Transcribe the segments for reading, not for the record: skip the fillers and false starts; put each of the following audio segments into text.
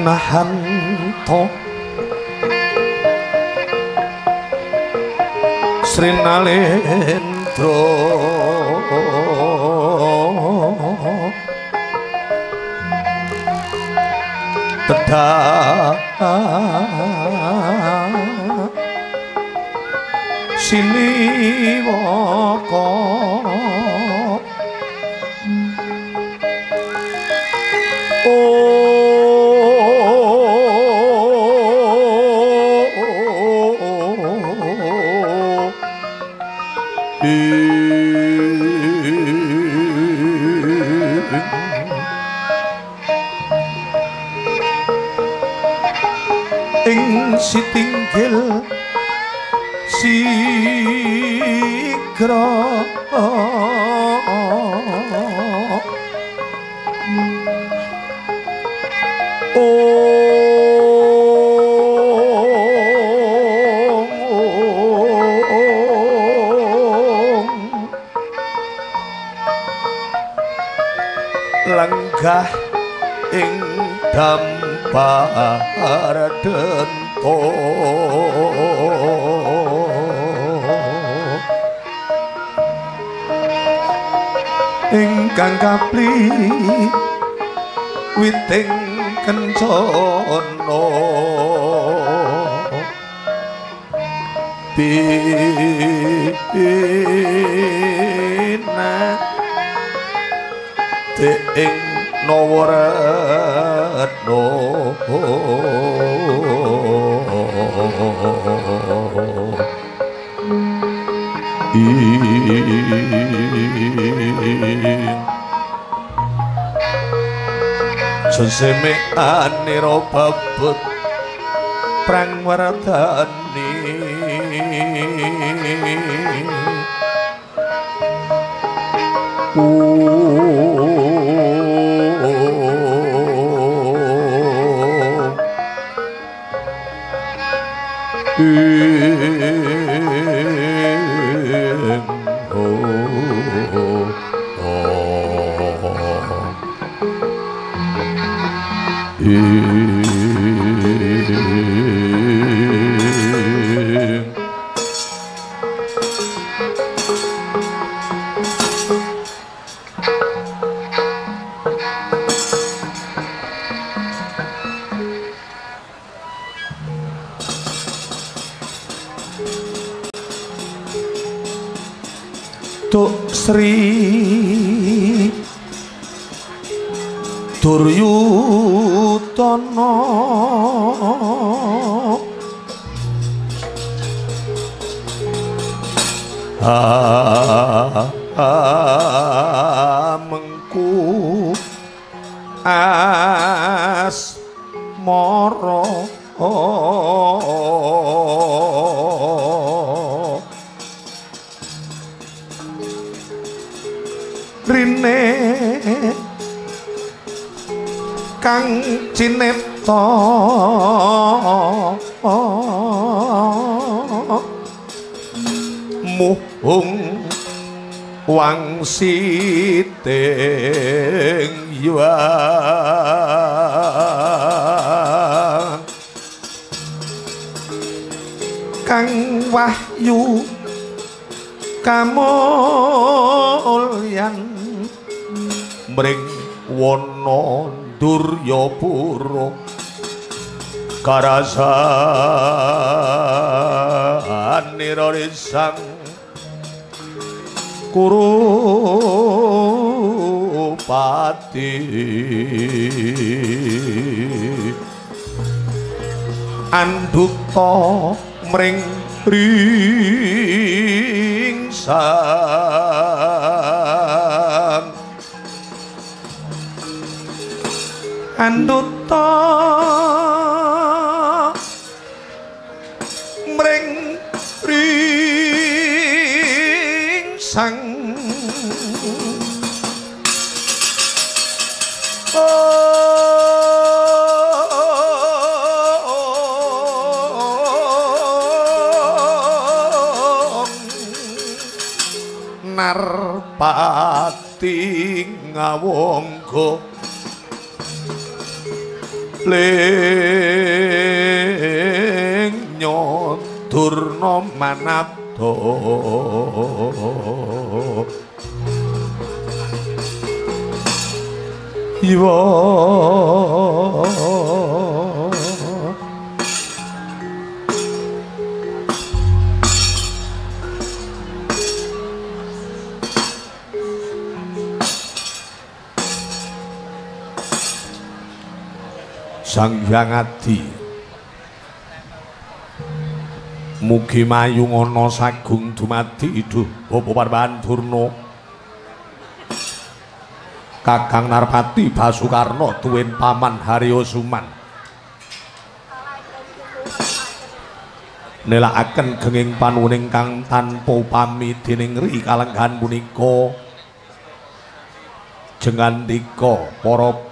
Nahanto Srinalendra tedah siliwaka ing sitinggil sigra langgah ing dampar dento ingkang kapli witing kencana bina ing Nawaratna seseme anira babut prangwardani Tuk Sri Duryudana mengku asmara rine kang cinipta muhung wangsiting yuang kang wahyu kamulyan mring wana Duryapura karasan nirarisang Kurupati anduta mring ringsan anduta mring ringsan narpati ngawangga lingnya durna manado iwa Sang Hyang Adi mugi mayung ana sagung dumadi iduh Bapa Parbahan Durna Kakang Narpati Basukarna tuwin paman Haryo Suman nelakaken genging panuwuning kang tanpa upami dening ri kalenggahan punika jengandika para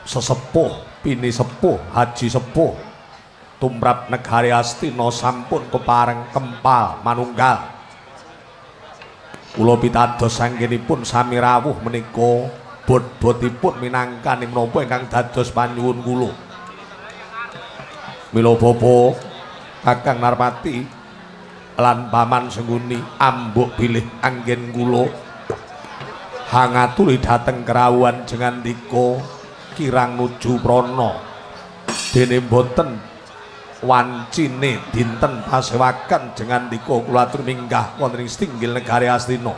sesepuh pini sepuh haji sepuh tumrap negari Astina sampun kepareng kempal manunggal kula pitados anggenipun sami rawuh menika bot-botipun minangkani menapa ingkang dados panyuwun kula mila bapa Kakang Narpati lan Paman Sengguni ambuk bilih anggen kula hangaturi dhateng kerawuhan jengandika kirang nuju prana dene boten wancine dinten pasewakan jengandika kula atur minggah wonten ing setinggil negari Astina.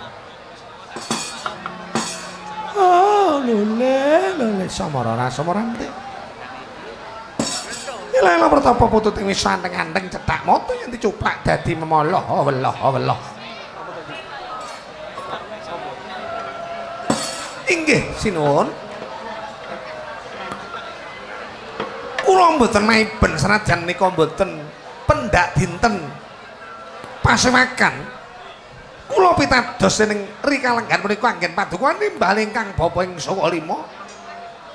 Oh lele samara samarante Ila pertapa putut ing wis anteng-anteng cetak moto yen dicuplak dadi memoloh weloh. Inggih sinuwun. Kula mboten maiben senajan nika mboten pendak dinten pasewakan. Kula pitados ning rikalenggan menika anggen paduka nimbali ingkang bapa ing Sakalima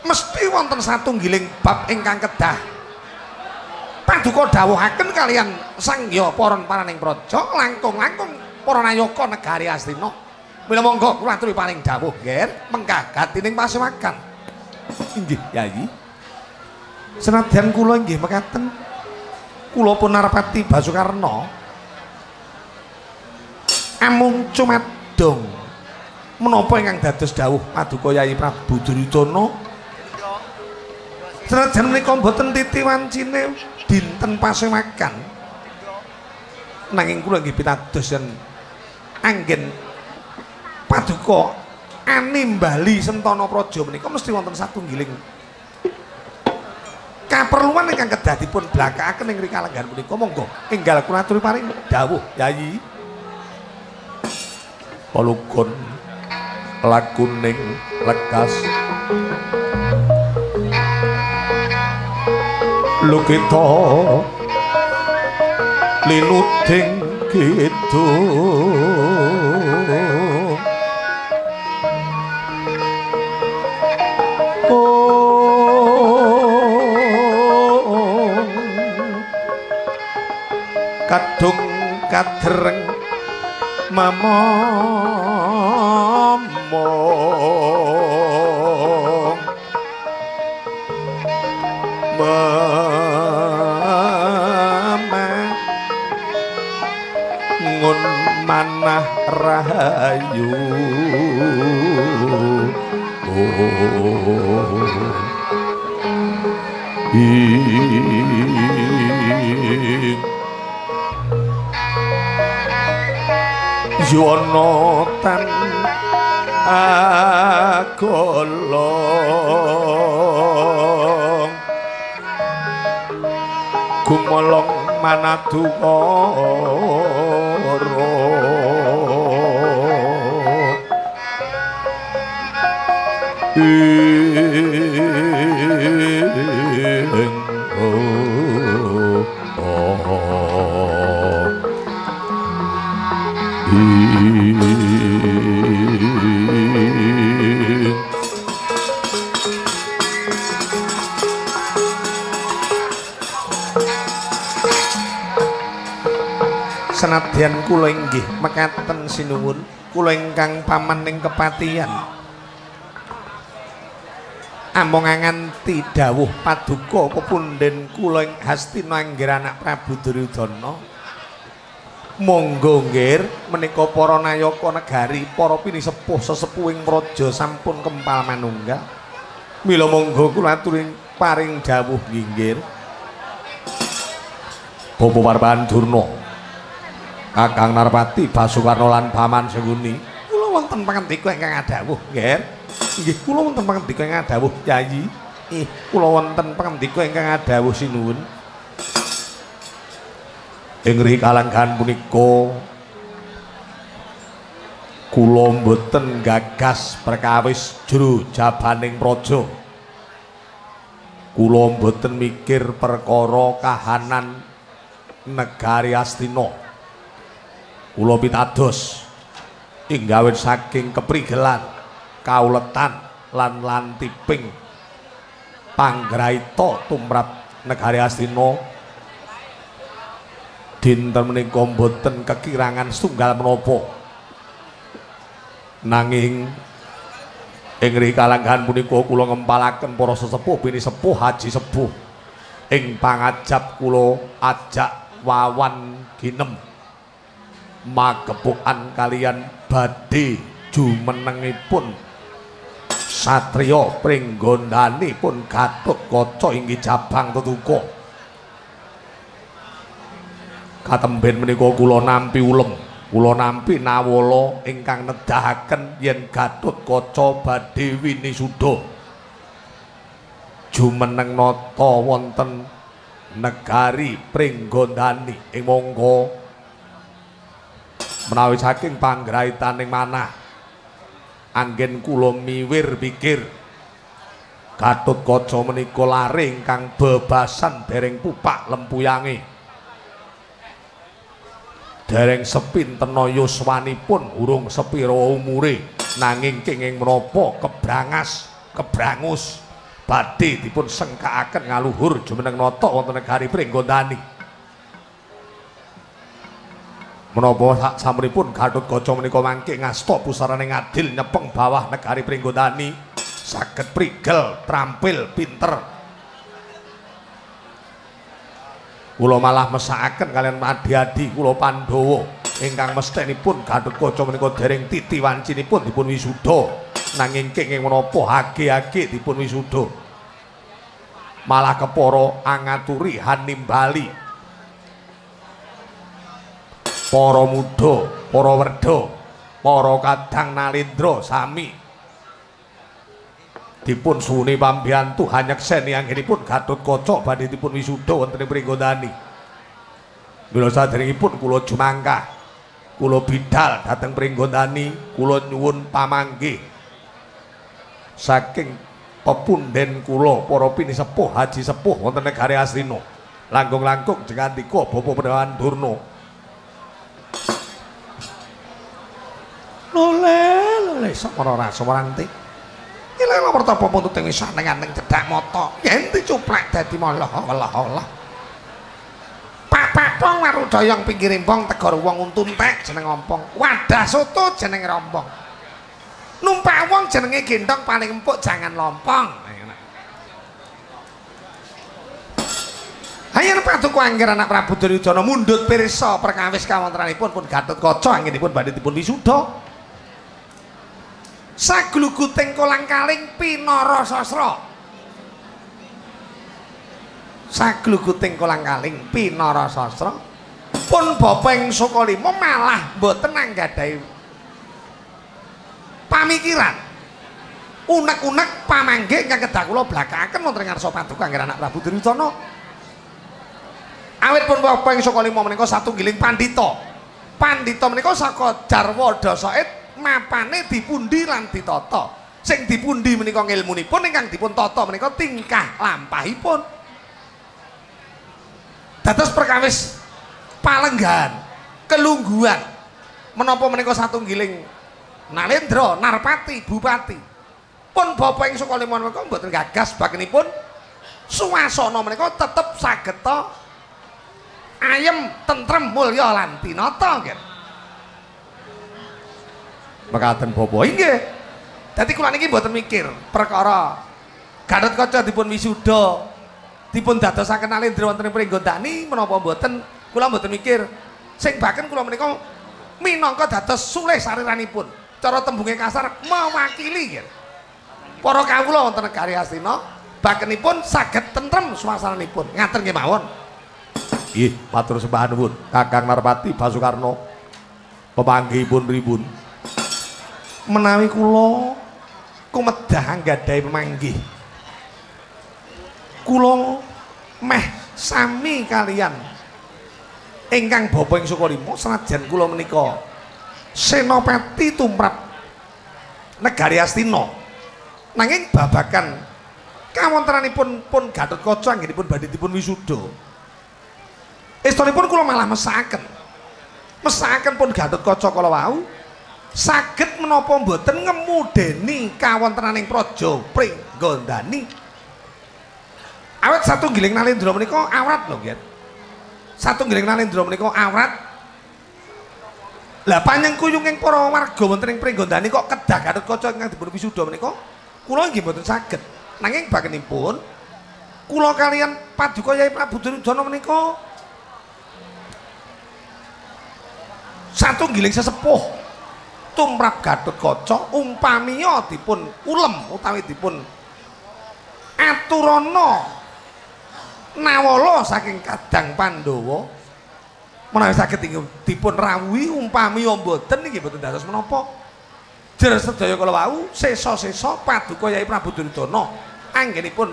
mesti wonten satunggiling bab ingkang kedah paduka dawuhaken kalian Sang Hyang Paran Paraning Praja langkung-langkung para nayaka negari Astina. Mila monggo kula aturi paring dawuh nggih mengkah gatining pasewakan. Inggih Yayi. Senadyan kula inggih mekaten kula pun Narpati Basukarna amung cumadong menapa ingkang dados dawuh paduka Yayi Prabu Duryudana senajan menika mboten titi wancine dinten pasewakan nanging kula nggih pitados yen anggen paduka animbali Sentana Praja menika mesti wonten satunggiling kaperluan ingkang kedah dipun blakakaken ing rikalenggan punika monggo enggal kula aturi paring dawuh Yayi. Palugon lakuning lekas lukita linuting kidung kadung kadreng mamomong ngun manah rahayu Yono tan agolong gumolong manadukara senadyan kula inggih mekaten sinuwun kula ingkang paman ing kepatihan amung nganti dawuh paduka pepunden kula ing Hastina inggih anak Prabu Duryudana monggo nggih menika para nayaka negari para pinisepuh sesepuhing praja sampun kempal manunggal mila monggo kula aturi paring dawuh nggih Bapa Parbahan Durna Kakang Narpati Basukarna lan Paman Sengguni kula wonten pangandika ingkang adhawuh nggih nggih kula wonten pangandika ingkang adhawuh Yayi Kula wonten pangandika ingkang adhawuh sinuwun. Ing rikalangan punika kula mboten gagas perkawis jero jabaning praja. Kula mboten mikir perkara kahanan negari Astina. Kula pitados ing gawé saking keprigelan, kauletan lan lantiping panggraita tumrap negari Astina. Dinten menika mboten kekirangan setunggal menapa. Nanging ing rikalangan punika kula ngempalaken para sesepuh bini sepuh haji sepuh ing pangajap kula ajak wawan ginem magepokan kalian badhe jumenengipun satriya pringgondanipun Gatotkaca inggih Jabang Tetuka. Katemben menika kula nampi ulem, kula nampi nawala ingkang nedahaken yen Gatotkaca badhe winisuda jumeneng nata wonten negari Pringgondani ing mangka menawi saking panggraitaning manah anggen kula miwir pikir Gatotkaca menika lare ingkang bebasan dereng pupak lempuyange, dereng sepintena yuswanipun, urung sepira umure, nanging kenging menapa kebrangus badhe dipun sengkakaken ngaluhur jumeneng nata wonten negari Pringgondani. Menapa sasampunipun Gatotkaca menika mangke ngasta pusaraning adil nyepeng bawah negari Pringgondani, saged prigel, trampil, pinter. Kula malah mesakaken kalian adi-adi kula Pandhawa ingkang mesthenipun Gatotkaca menika dereng titi wancinipun dipun wisuda, nanging kenging menapa hage-hage dipun wisuda. Malah kepara angaturi hanimbali para muda, para werda, para kadang nalendra sami dipun suwuni pambiyantu hanyekseni anggenipun Gatotkaca badhe dipun wisuda wonten ing Pringgondani. Mila saderengipun kula jumangkah, kula bidhal dhateng Pringgondani, kula nyuwun pamanggih saking pepundhen kula para pinisepuh haji sepuh wonten negari Astina. Langkung-langkung jengandika Bapak Pendhawan Durna. Lole samara rasa waranti. Iki lha pertapa puntut ing sanenganing cedhak mata. Yen dicuplek dadi Allah. Papak wong warudayang pinggiring wong tegor wong untuntek jeneng ompong. Wadah soto jeneng rompong. Numpak wong jenenge gendong paling empuk jangan lompong. Ayen paduka angger anak Prabu Duryudana mundhut pirsa perkawis kawontenanipun pun Gatotkaca anggenipun badhe dipun wisuda. Sagluguting kolang-kaling pinara sastra. Sagluguting kolang-kaling pinara sastra pun Bapa ing Sukalima malah mboten anggadhahi pamikiran unek-unek pamanggih ingkang kedah kula blakaken wonten ngarsa paduka angger anak Prabu Duryudana. Awit pun Bapa ing Sukalima menika satunggiling pandhita. Pandhita menika saka jarwa Dasaid mapane dipundi lan ditata. Sing dipundi menika ngilmunipun, ingkang dipun tata menika tingkah lampahipun. Dados perkawis palenggahan, kelungguhan menapa menika satunggiling nalendra, narpati, bupati. Pun Bapa ing Sukalima menika mboten gagas bagenipun suasana menika tetep saged ayem, tentrem, mulya lan tinata nggih. Mekaten Bapak inggih. Dadi kula niki mboten mikir perkara Gatotkaca dipun wisuda, dipun dadosaken nalendra wonten ing Pringgondani menapa mboten, kula mboten mikir. Sing baken kula menika minangka dados sulih sariranipun. Cara tembunge kasar mewakili nggih. Para kawula wonten negari Astina, bakenipun saged tentrem suasananipun. Ngaten nggih mawon. Nggih, matur sembah nuwun Kakang Narpati Basukarna. Pemanggihipun pripun? Menawi kula kumedah anggadhahi pemanggih kula meh sami kalian ingkang bapa ing Sukalima senajan kula menika senopati tumrap negari Astina nanging babakan kawontenanipun pun Gatotkaca anggenipun badhe dipun wisuda estunipun kula malah mesakaken pun Gatotkaca kala wau saged menapa mboten ngemudeni kawontenaning praja Pringgandani awet satunggiling nalendra menika awrat lho nggih satunggiling nalendra menika awrat lah panyengkuyunging para warga wonten ing Pringgandani kok kedah Gatotkaca ingkang dipun wisuda menika kula nggih mboten saged nanging bakenipun kula kalian Paduka Yai Prabu Duryudana menika satunggiling sesepuh tumrap Gatotkaca umpamiya dipun ulem utawi dipun aturana nawala saking kadang Pandhawa menawi saged dipun rawuhi umpamiya mboten nggih mboten dados menapa jer sedaya kala wau sesa-sesa Paduka Yai Prabu Duryudana anggenipun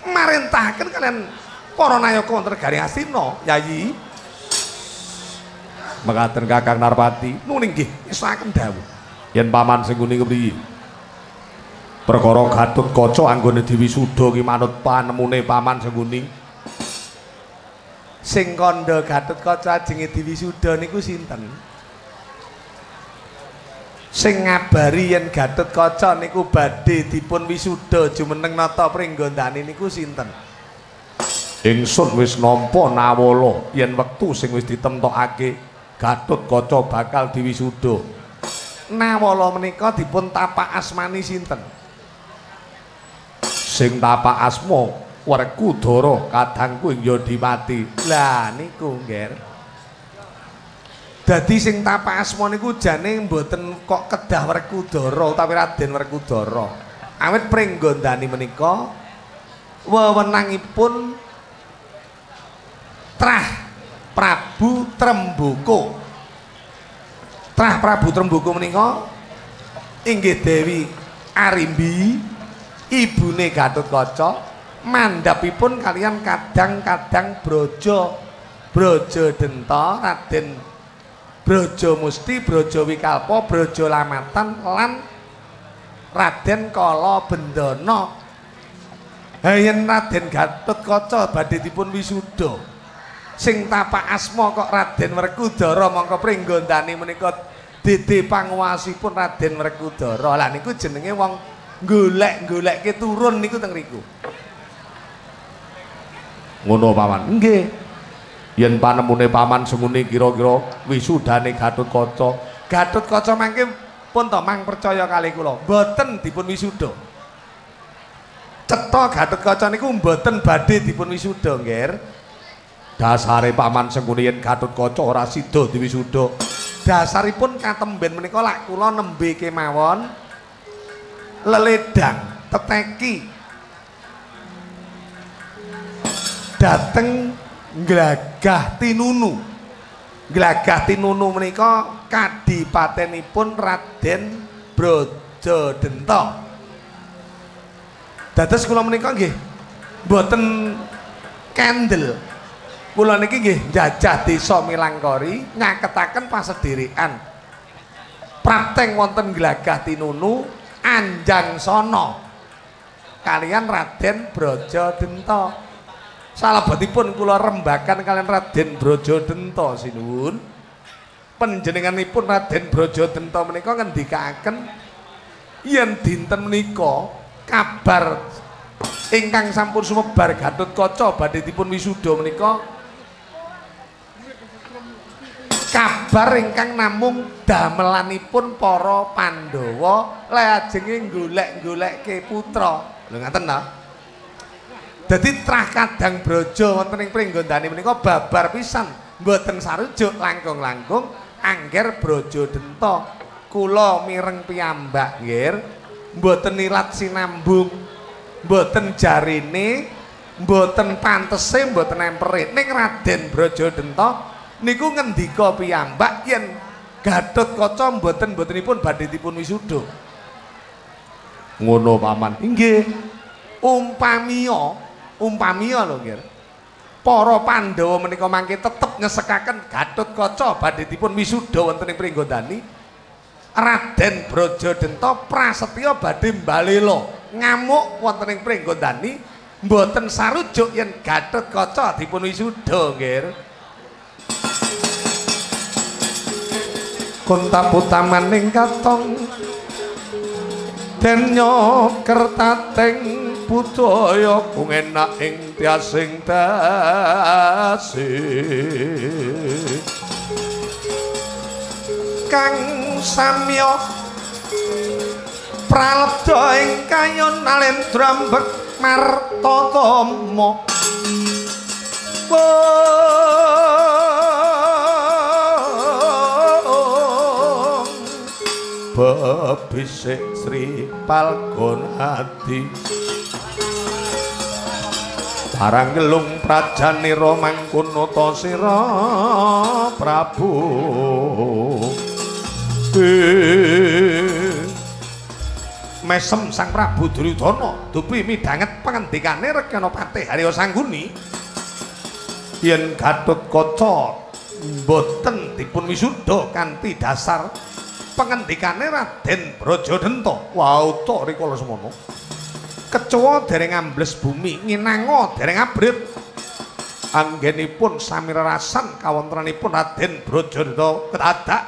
marentahaken kalian para nayaka wonten negari Astina Yayi mekaten Kakang Narpati nuning nggih isaken dawuh yen paman sing ngene kepriye perkara Gatotkaca anggone diwisuda ki manut panemune paman sing ngene sing kandha Gatotkaca ajenge diwisuda niku sinten sing ngabari yen Gatotkaca niku badhe dipun wisuda jumeneng nata Pringgandani niku sinten ingsun wis nampa nawala yen wektu sing wis ditemtokake Gatotkaca bakal diwisuda nawala menika dipun tapak asmani sinten sing tapak asma Werkudara kadangku ing Yadimati lah niku nggih dadi sing tapak asma niku jane mboten kok kedah Werkudara utawi Raden Werkudara awit Pringgandani menika wewenangipun Trah Prabu Tremboko Trah Prabu Tremboko menika inggih Dewi Arimbi ibune Gatotkaca mandhapipun kalian kadang-kadang Brajadenta Raden Brajamusti Brajawikalpa Brajalamatan lan Raden Kalabendana yen Raden Gatotkaca badhe dipun wisuda sing tapak asma kok Raden Werkudara mangka Pringgandani menika dede panguwasipun Raden Werkudara lah niku jenenge wong golek-golekke turun niku teng riku ngono paman nggih yen panemune paman semune kira-kira wisudane Gatotkaca mangke pun to mang percaya kali kula mboten dipun wisuda cetha Gatotkaca niku mboten badhe dipun wisuda nggih dasare paman semune yen Gatotkaca ora sida diwisuda dasaripun katemben menika lak kula nembe kemawon leledang teteki dateng Glagah Tinunu menika kadipatenipun Raden Brajadenta dados kula menika nggih mboten kendel kula niki nggih njajah desa Milangkori nyaketaken pasedherekan prateng wonten Glagah Tinunu Anjang Sono kalian Raden Brajadenta salebetipun kula rembakan kalian Raden Brajadenta sinuwun panjenenganipun Raden Brajadenta menika ngendikaken yen dinten menika kabar ingkang sampun sumebar Gatotkaca badhe dipun wisuda menika kabar ingkang namung damelanipun para Pandhawa lajenge golek-golekke putra lho ngaten ta dadi Trah Kadang Braja wonten ing Pringgandani menika babar pisan mboten sarujuk langkung-langkung angger Brajadenta kula mireng piyambak nggih mboten nilat sinambung mboten jarine mboten pantese mboten empere ning Raden Brajadenta niku ngendika piyambak yen Gatotkaca mboten-mbotenipun badhe dipun wisuda ngono paman inggih umpamiya Umpamiya lho nggih. Para Pandhawa menika mangke tetep ngesekaken Gatotkaca badhe dipun wisuda wonten ing Pringgondani. Raden Brajadenta prasetya badhe mbalela ngamuk wonten ing Pringgondani mboten sarujuk yen Gatotkaca dipun wisuda nggih. Kuntaputamaning katong denya kertating budaya kungenak ing tiasing dasi kang samya pralebda ing kayon Nalendra Martatama Babisik Sri Palgonati Barang gelung prajanira mangkunata sira Prabu Mesem Sang Prabu Duryudana dupi midhanget pangendikane Rekana Patih Harya Sangguni yen Gatotkaca mboten dipun wisuda kanthi dasar pengendikane Raden Brajadenta wauta rikala semana kecoa dereng ambles bumi nginanga dereng abrit anggenipun sami rerasan kawontenanipun Raden Brajadenta kedadak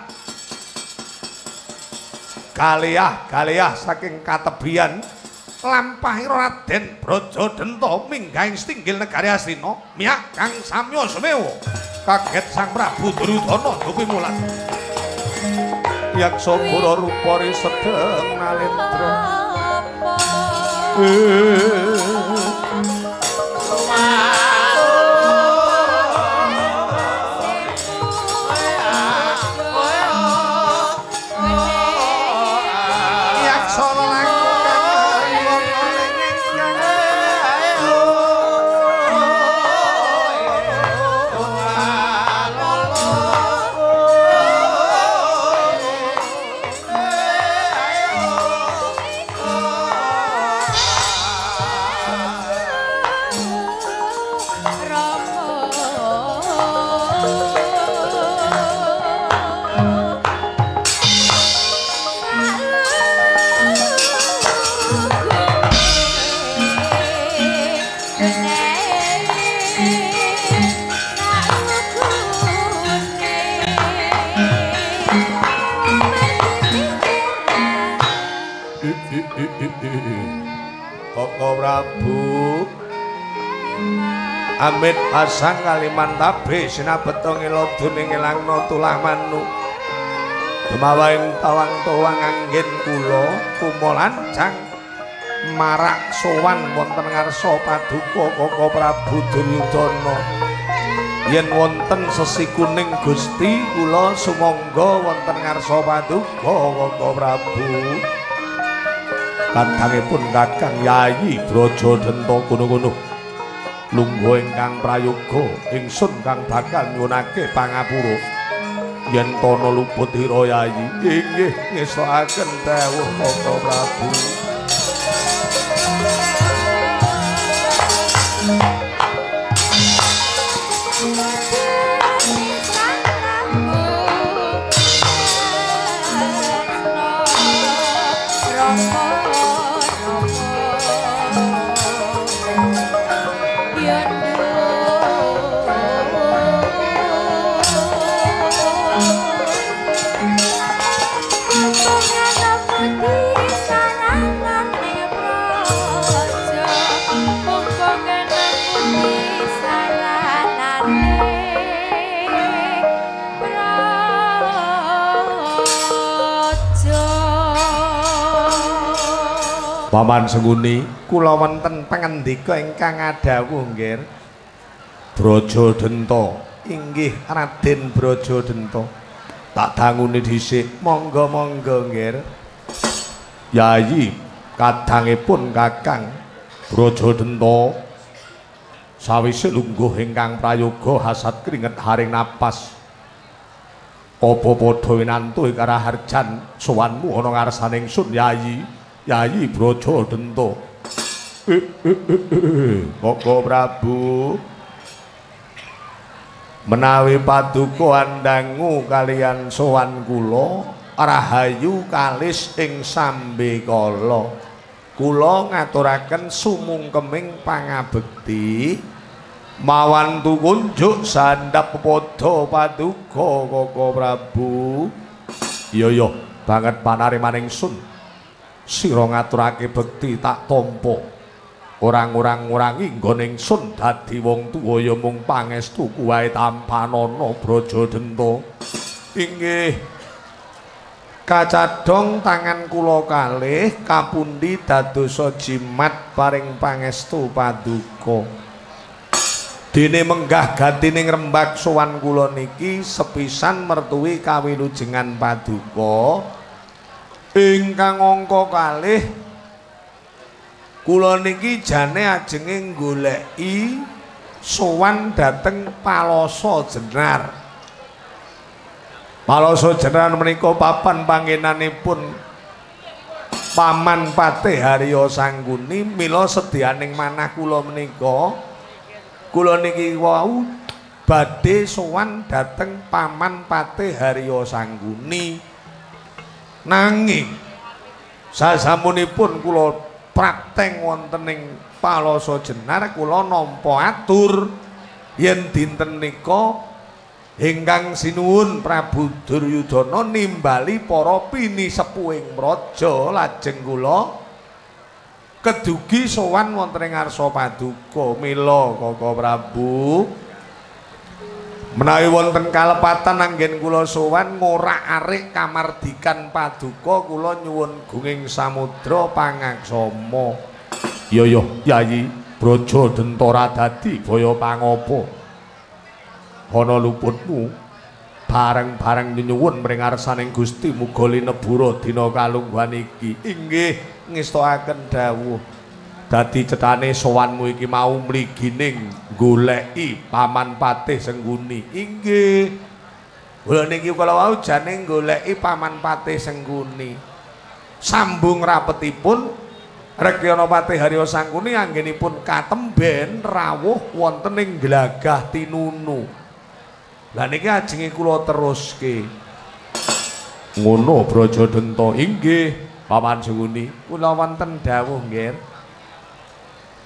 galiah saking katebian lampahira Raden Brajadenta minggahing setinggil negari Astina miyak kang samya sumewa kaget Sang Prabu Duryudana dupi mulat yaksa gura rupa sedeng Nalendra Koko Prabu Amit pasang kalimantabe sinabeto ngelodune ngelangno tulah manu Demawaing tawang-tawang anggen kula kumolancang marak sowan wonten ngarsa paduka Koko Prabu Duryudana yen wonten sesi kuning Gusti kula sumangga wonten ngarsa paduka Koko Prabu kandhangipun Kakang Yayi Brajadenta kono-kono lungguh ingkang prayoga ingsun kang bakal nyunake pangapura yen tana luput ira Yayi inggih ngestokaken dawuh Koko Prabu Paman Sengguni kula wonten pangendika ingkang adhawuh nggih Brajadenta inggih Raden Brajadenta tak dangune dhisik monggo-monggo nggih Yayi kadangipun Kakang Brajadenta sawise lungguh ingkang prayoga hasad keringet haring napas apa padha winantu karaharjan sowanmu ana ngarsaning sun Yayi Yayi Brajadenta Koko Prabu menawi paduka andangu kalian sowan kula rahayu kalis ing sambe kala kula ngaturaken sumungkeming pangabekti mawan tukunjuk sandhap padha paduka Koko Prabu. Iya banget panarimaning sun sira ngaturake bekti tak tampa orang-orang-ngurangi nggoning sun dadi wong tuwa ya mung pangestu kuwae tampanana Brajadenta. Inggih kacadhong tangan kula kalih kapundi dadosa jimat paring pangestu paduka. Dene menggah gatining rembag sowan kula niki sepisan mertuwi kawilujengan paduka ingkang angka kalih. Kula niki jane ajenge goleki sowan dhateng Palasa Jenar. Palasa Jenar menika papan panggenanipun Paman Patih Harya Sangguni. Mila sedyaning manah kula menika kula niki wau badhe sowan dhateng Paman Patih Harya Sangguni. Nanging sasampunipun kula prakteng wonten ing Palasa Jenar kula nampa atur yen dinten nika ingkang sinuwun Prabu Duryudana nimbali para pinisepuhing raja lajeng kula kedugi sowan wonten ing ngarsa paduka. Mila Koko Prabu menawi wonten kalepatan anggen kula sowan ngorak-arik kamardikan paduka kula nyuwun gunging samudra pangaksama. Iya Yayi Brajadenta ora dadi baya pangapa ana luputmu bareng-bareng nyuwun mring ngarsaning Gusti muga linebura dina kalungguhan iki. Inggih ngestokaken dawuh dadi cethane sowanmu iki mau mligining goleki Paman Patih Sangguni. Inggih kula niki kala wau jane goleki Paman Patih Sangguni. Sambung rapetipun Rekyana Patih Harya Sangguni anggenipun katemben rawuh wonten ing Glagah Tinunu. Lah niki ajenge kula teruske ngono Brajadenta. Inggih Paman Sangguni kula wonten dawuh nggih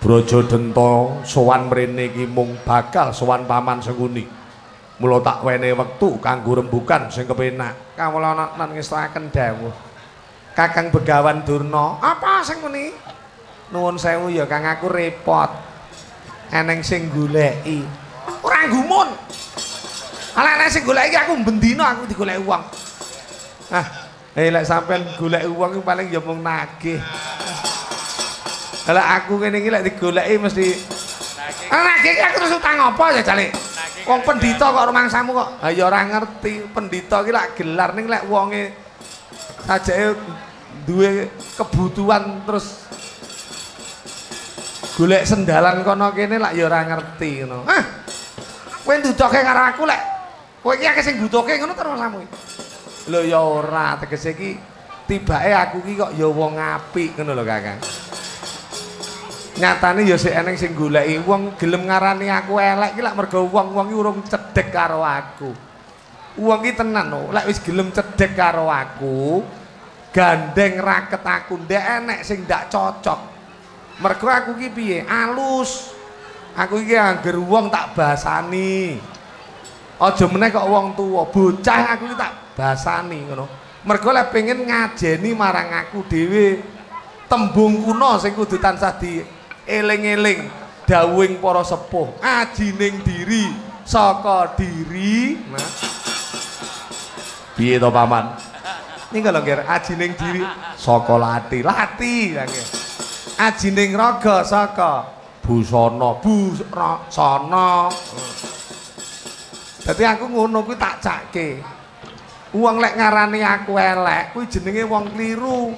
Brajadenta sowan mrene iki mung bakal sowan Paman Sangguni. Mula tak wene wektu kanggo rembugan sing kepenak. Kawula nan ngestakaken dawuh. Kakang Begawan Durna, apa sing muni? Nuwun sewu ya Kang, aku repot. Eneng sing goleki. Ora gumun. Ala enek sing goleki aku bendina aku digoleki wong. Lek sampean goleki wong paling ya mung nagih. Lah aku kene iki lek digoleki mesti nagih aku terus utang apa ya jale? Wong pendhita kok rumangsamu kok. Ha ya ora ngerti. Pendhita iki lak gelar ning lek wonge sajake duwe kebutuhan terus golek sendalan kono kene lak ya ora ngerti ngono. Kowe ndudoke karo aku lek kowe iki akeh sing butuhke ngono terus rumangsamu. Lho ya ora tegese iki tibake aku iki kok ya wong apik ngono lho Kakang. Nyatane ya sik eneng sing goleki wong gelem ngarani aku elek iki lak mergo wong-wong iki urung cedhek karo aku. Wong iki tenan lho, lek wis gelem cedhek karo aku, gandeng raket aku ndek enek sing ndak cocok. Mergo aku iki piye? Alus. Aku iki angger wong tak basani. Aja meneh kok wong tuwa, bocah aku iki tak basani ngono. Mergo lek pengen ngajeni marang aku dhewe tembung kuna sing kudu tansah dieling-eling dawuhing para sepuh. Ajining diri saka diri. Nah. Piye to Paman? Ning lho nggih ajining diri saka lati ya nggih. Ajining raga saka busana. Dadi aku ngono kuwi tak cakke. Wong lek ngarani aku elek kuwi jenenge wong kliru.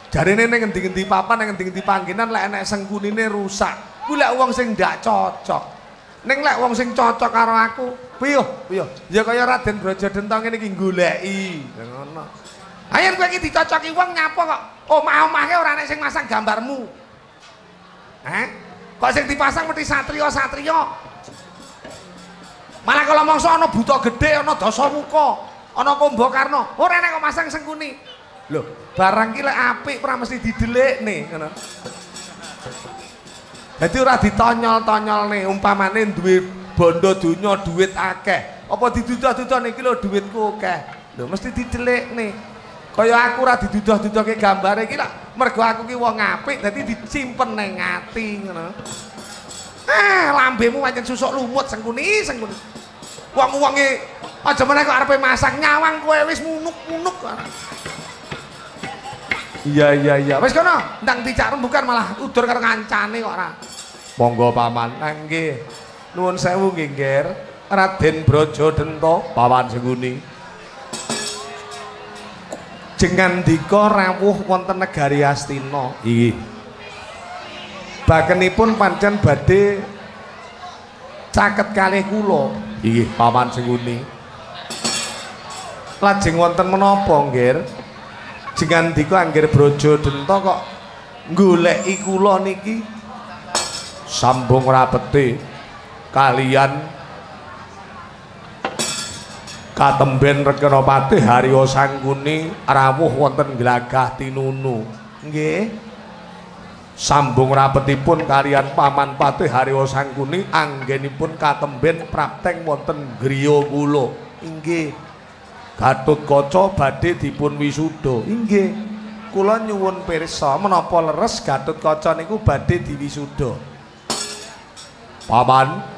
Jarene ning ngendi-ngendi papan ning ngendi-ngendi panggenan lek enek sengkunine rusak. Kuwi lek wong sing ndak cocok. Ning lek wong sing cocok karo aku, piye? Ya kaya Raden Brajadenta ngene iki goleki. Ngono. Ayen kowe iki dicocoki wong nyapa kok omah-omahe ora enek sing masang gambarmu. Kok sing dipasang mesti satriya-satriya. Malah kalau mangsa ana buta gedhe, ana Dasamuka, ana Kumbakarna, ora enek kok masang Sengkuni. Lho, barang ki lek apik ora mesti didelikne ngono. Dadi ora ditonyol-tonyolne, umpamane duwe bondo donya duit akeh. Apa diduduh-duduh niki lho duitku akeh. Lho mesti didelikne. Kaya aku ora diduduh-duduhke gambare iki lak mergo aku ki wong apik dadi disimpen ning ati ngono. Lambemu pancen susuk lumut Sengkuni. Wong-wonge aja meneh kok arepe masak nyawang kowe wis munuk-munuk. Iya. Wis kono, ndang dicak rembukan malah udur karo kancane kok ora. Monggo paman. Nggih. Nuwun sewu nggih, Nger. Raden Brajadenta, Pawan Sengkuni. Jengandika rawuh wonten negari Astina. Nggih. Bakenipun pancen badhe caket kalih kula. Nggih, Paman Sengkuni. Lajeng wonten menapa, Nger? Jengandika Angger Brajadenta kok goleki kula niki sambung rapete kalian Katemben Rekenapati Harya Sangkuni rawuh wonten Glagah Tinunu. Nggih. Sambung rapetipun kalian Paman Patih Harya Sangkuni anggenipun katemben prapteng wonten griya kula. Inggih. Gatotkaca badhe dipun wisuda. Inggih. Kula nyuwun pirsa menapa leres Gatotkaca niku badhe diwisuda. Paman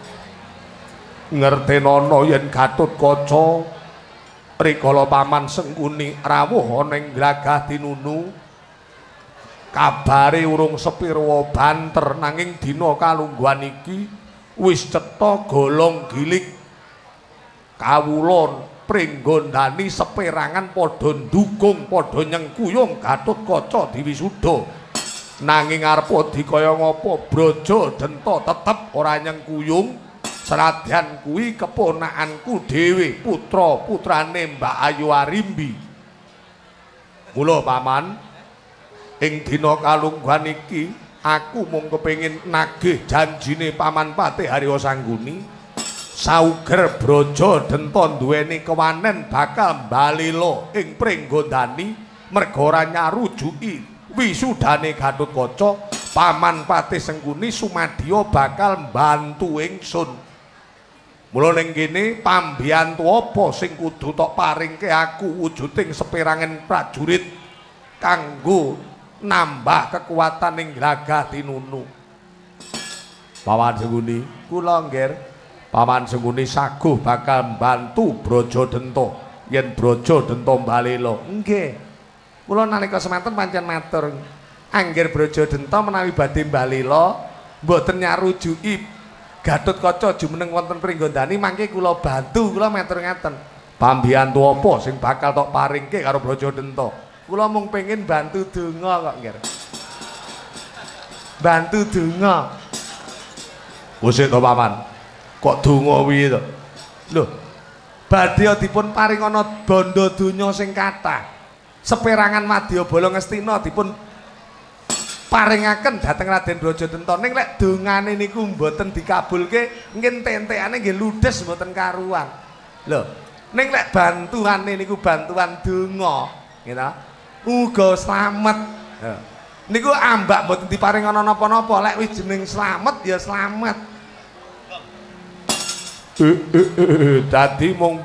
ngertenana yen Gatotkaca rikala Paman Sengkuni rawuh ana ing Glagah Tinunu kabare urung sepira banter nanging dina kalungguhan iki wis cetha golong gilik kawula pringgondani seperangan padha ndukung padha nyengkuyung Gatotkaca diwisuda nanging arep dikaya ngapa Brajadenta tetep ora nyengkuyung senadyan kuwi keponakanku dhewe putra-putrane Mbak Ayu Arimbi. Mula Paman ing dina kalungguhan iki aku mung kepengin nagih janjine Paman Patih Harya Sangkuni sauger Brajadenta duweni kewanen bakal mbalela ing pringgondani merga ora nyarujuki wisudane Gatotkaca. Paman Patih Sengkuni sumadya bakal mbantu ingsun. Mula ning kene pambiyantu apa sing kudu tok paringke aku wujuding seperangan prajurit kanggo nambah kekuatan ing Glagah Tinunu. Paman Sengkuni, kula nggih Paman Sengkuni saguh bakal mbantu Brajadenta yen Brajadenta mbalela. Nggih. Kula nalika semanten pancen matur Angger Brajadenta menawi badhe mbalela mboten nyarujuki Gatotkaca jumeneng wonten pringgondani mangke kula bantu kula matur ngaten. Pambiyantu apa sing bakal tok paringke karo Brajadenta? Kula mung pengin bantu donga kok, Nger. Bantu donga. Wis to Paman. Kok donga kuwi to? Lho. Badhe dipun paring ana bondo donya sing kathah. Seperangan Madyabala Ngastina dipun paringaken dhateng Raden Brajadenta ning lek dongane niku mboten dikabulke ngentek-entekane nggih ludes mboten karuan. Lho, ning lek bantuane niku bantuan donga, gitu. Uga slamet. Niku ambak mboten diparing ana napa-napa, lek wis jeneng slamet ya slamet. Dadi mung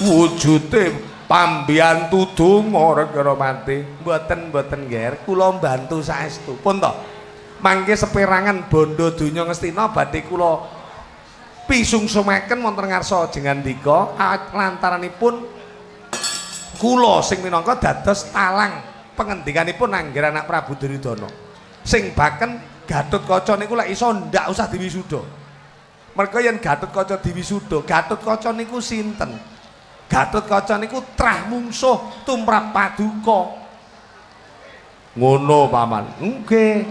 wujude pambiyantu donga Rekanapati mboten Nger kula mbantu saestu pun to mangke seperangan bondo donya Ngastina badhe kula pisungsumaken wonten ngarsa Jengandika lantaranipun kula sing minangka dados talang pengendikanipun Angger anak Prabu Duryudana sing baken Gatotkaca niku lek iso ndak usah diwisuda merga yen Gatotkaca diwisuda Gatotkaca niku sinten Gatotkaca niku trah mungsuh tumrap Paduka. Ngono Paman. Nggih.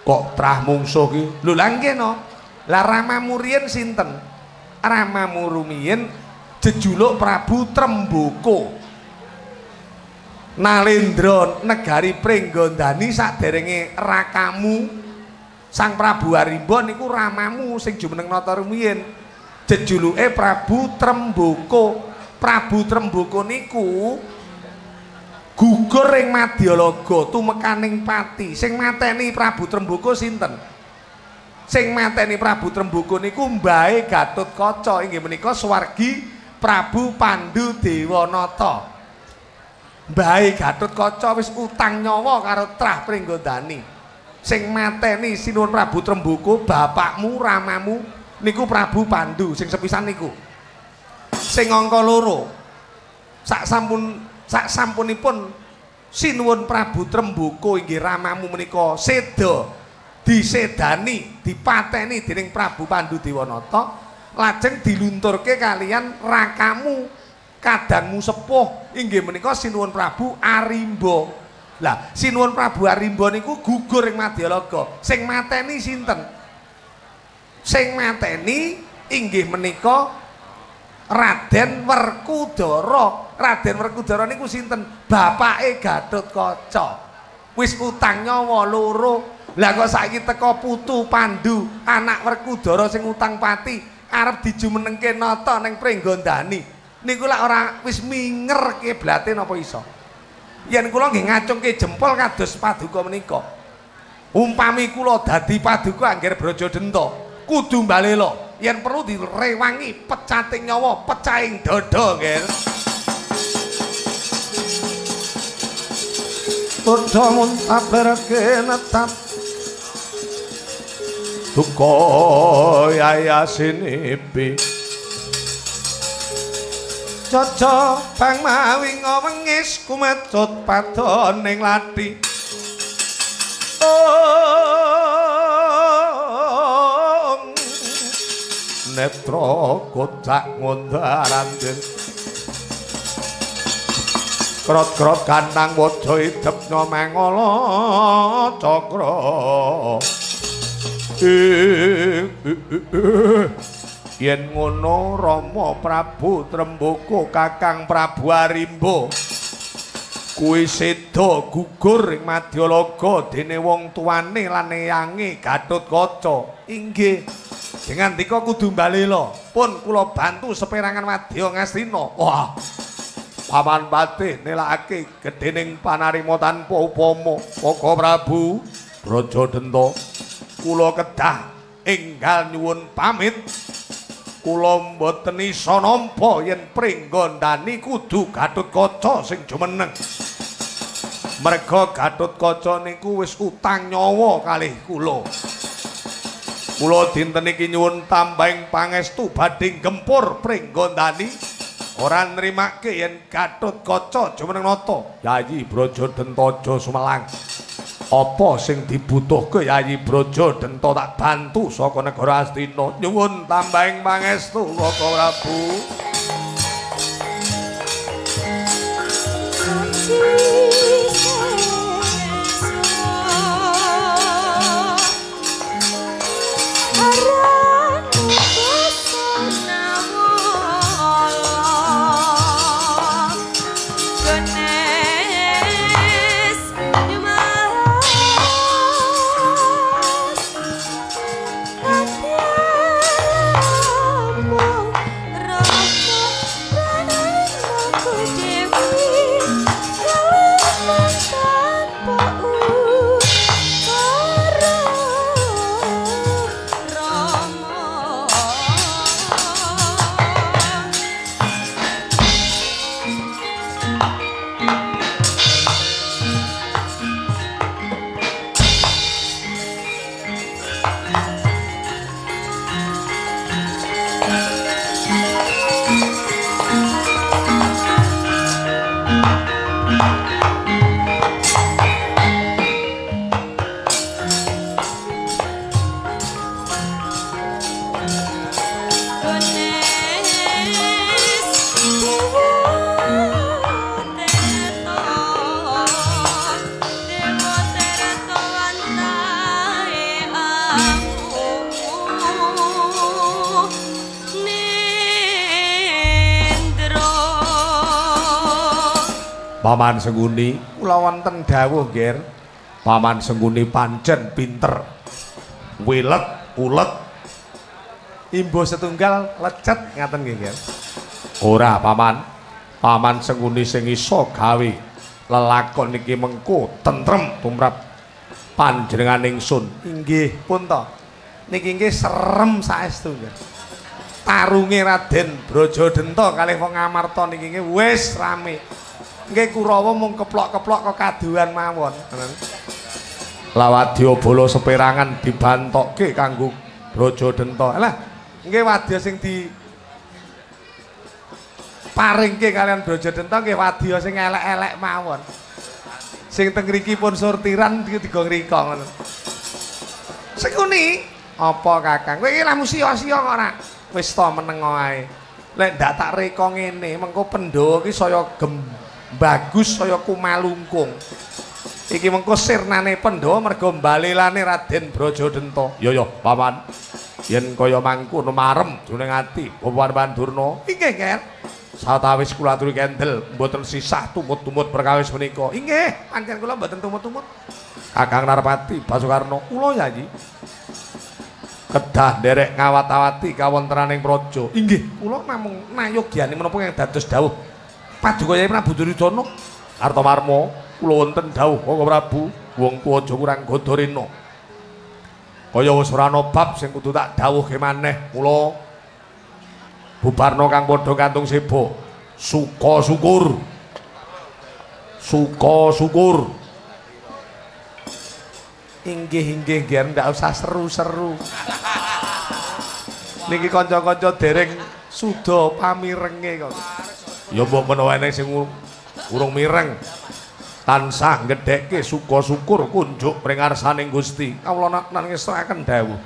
Kok trah mungsuh ki? Lho lha nggih no. Lah Ramamu riyen sinten? Ramamu rumiyin jejuluk Prabu Tremboko. Nalendra negari Pringgondani saderenge rakamu Sang Prabu Arimba niku ramamu sing jumeneng nata rumiyin jejuluke Prabu Tremboko. Prabu Tremboko niku gugur ing Madyalaga tumekaning pati. Sing mateni Prabu Tremboko sinten? Sing mateni Prabu Tremboko niku mbahe Gatotkaca inggih menika Swargi Prabu Pandhu Dewanata. Mbahe Gatotkaca wis utang nyawa karo Trah Pringgondani. Sing mateni sinuwun Prabu Tremboko bapakmu ramamu niku Prabu Pandhu sing sepisan niku. Sing angka loro sak sampunipun sinuwun Prabu Tremboko inggih ramamu menika seda disedani dipateni dening Prabu Pandhu Dewanata lajeng dilunturke kalian rakamu kadangmu sepuh inggih menika sinuwun Prabu Arimba. Lah sinuwun Prabu Arimba niku gugur ing Madyalaga. Sing mateni sinten? Sing mateni inggih menika Raden Werkudara. Raden Werkudara niku sinten? Bapake Gatotkaca. Wis utang nyawa loro. Lah kok saiki teka putu Pandhu, anak Werkudara sing utang pati arep dijumenengke nata ning Pringgondani. Niku lak ora wis minger kiblate napa iso? Yen kula nggih ngacungke jempol kados paduka menika. Umpami kula dadi paduka angger Brajadenta, kudu mbalela. Yen perlu direwangi pecating nyawa, pecahing dada nggih. Tudha muntaberke netap duka yayasinipi Caca bang mawing wengis kumecut padon ning lathi. Netra kocak ngondaranjen. Krot-krot gantang waja idepna mangala cakra. Yen ngono Rama Prabu Tremboko Kakang Prabu Arimba kuwi seda gugur ing Madyalaga dene wong tuane lan eyange Gatotkaca. Inggih. Dengan dika kudu mbalela. Pun kula bantu seperangan wadya Ngastina. Wah. Paman Patih nelakake gedhening panarima tanpa upama. Kaka Prabu Brajadenta kula kedah enggal nyuwun pamit. Kula mboten isa nampa yen Pringgondani kudu Gatotkaca sing jumeneng. Merga Gatotkaca niku wis utang nyawa kalih kula. Kula dinten iki nyuwun tambahing pangestu badhe gempur Pringgondani ora nrimake yen Gatotkaca jumeneng nata. Yayi Brajadenta aja sumelang. Apa sing dibutuhke Yayi Brajadenta tak bantu saka negara Astina. Nyuwun tambahing pangestu Kaka Prabu. Rock Paman Sengkuni, kula wonten dawuh, Nger. Paman Sengkuni pancen pinter. Wilet, ulet. Imbuh setunggal lecet ngaten nggih, Nger. Ora, Paman. Paman Sengkuni sing iso gawe lelakon iki mengko tentrem tumrap panjenengan ingsun. Inggih pun to. Niki nggih serem saestu, Nger. Tarunge Raden Brajadenta kalih wong Amarta niki nggih wis rame. Nggih Kurawa mung keplok-keplok kok kaduhan mawon. Lawadya bala seperangan dibantokke kanggo Brajadenta. Lah, nggih wadya sing di paringke kalian Brajadenta nggih wadya sing elek-elek mawon. Sing teng mriki pun sortiran digo ngrika ngono. Sengkuni, apa Kakang? Kowe iki lamu sia-sia kok ora? Wis to meneng ae. Lek ndak tak reka ngene, mengko Pandhawa iki saya bagus saya kumalungkung. Iki mengko sirnane Pandhawa mergo mbalelane Raden Brajadenta. Ya ya, Paman. Yen kaya mangkono marem jroning ati Bapak Pandurna. Inggih, Nger. Satawis kula aturi kendel mboten sisah tumut-tumut perkawis menika. Inggih, pancen kula mboten tumut-tumut. Kakang Narpati Basukarna, kula Yayi. Kedah nderek ngawat-awati kawontenaning praja. Inggih, kula namung nayogyani menapa yang dados dawuh Paduka Yai Prabu Duryudana. Artamarma, kula wonten dawuh Kanggo Prabu, wong tuwa aja kurang godorena. Kaya wis ora ana bab sing kudu tak dawuhke maneh. Mula bubarna kang padha kantung seba. Suka syukur. Suka syukur. Inggih, Nger, ndak usah seru-seru. Niki kanca-kanca dereng suda pamirenge kok. Ya mbok menawa eneng sing urung mireng. Tansah gedhekke suka syukur kunjuk pring ngarsaning Gusti. Kawula nangestaken dawuh.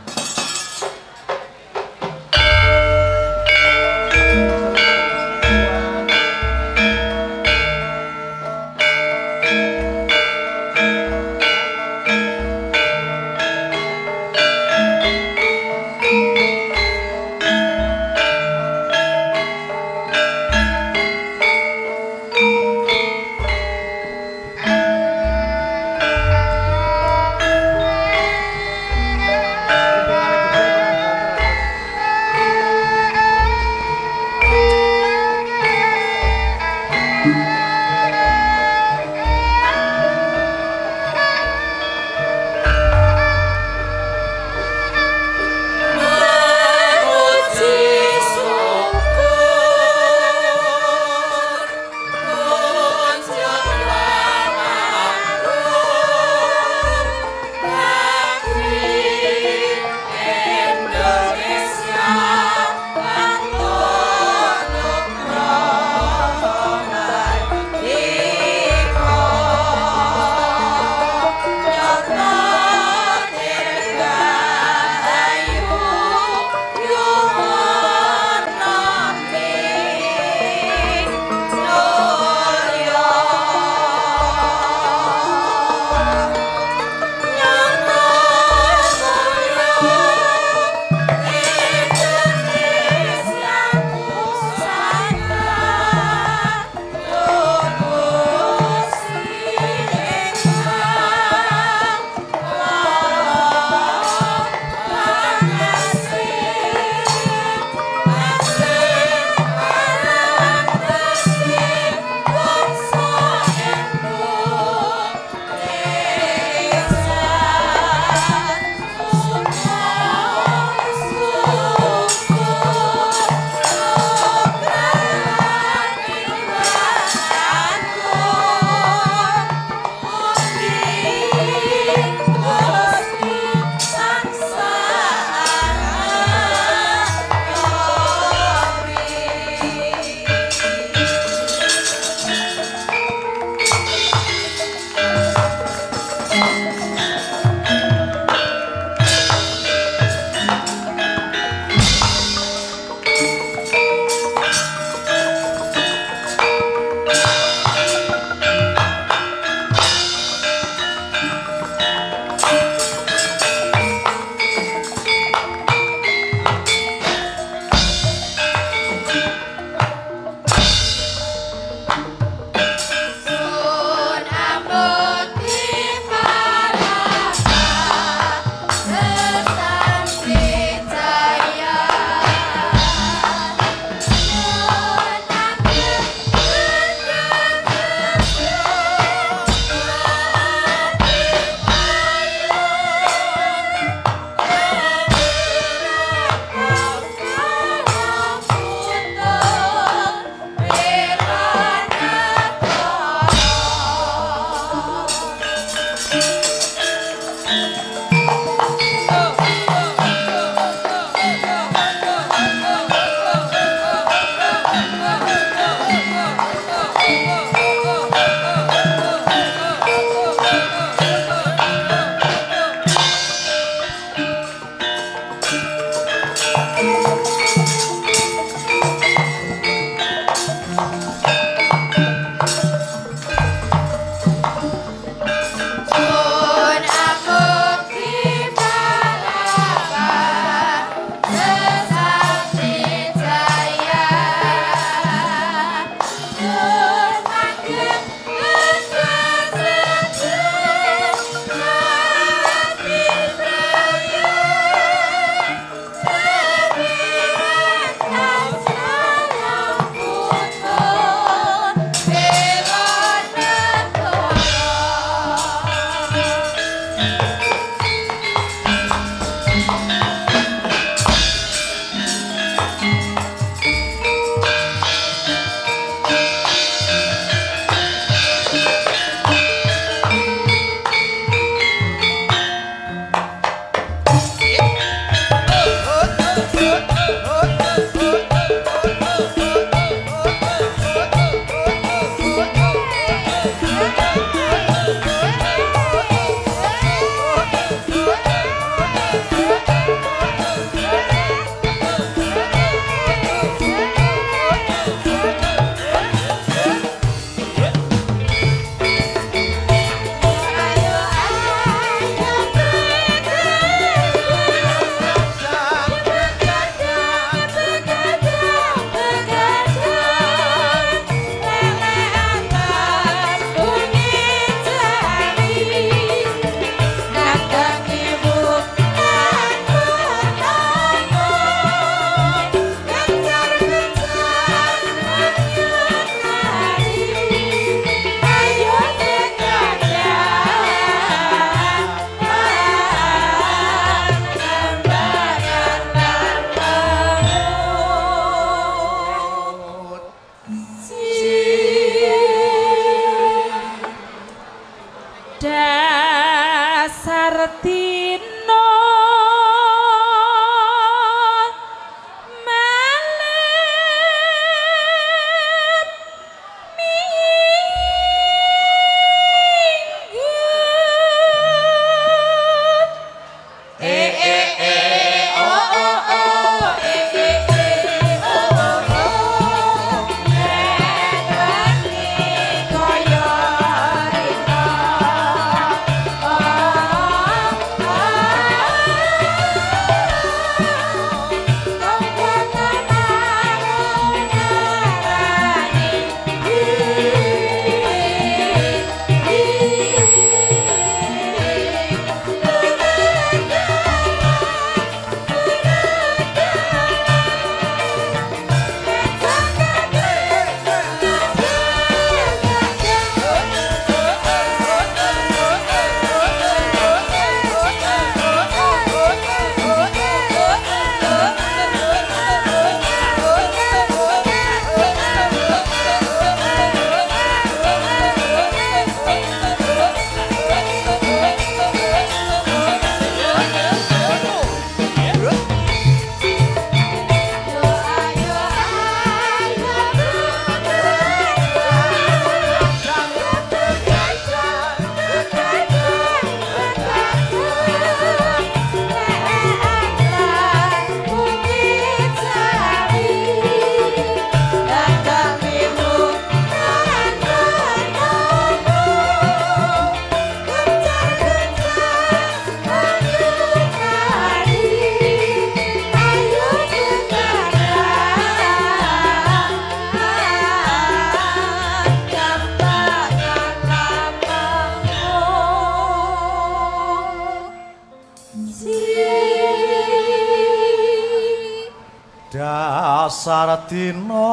Sardina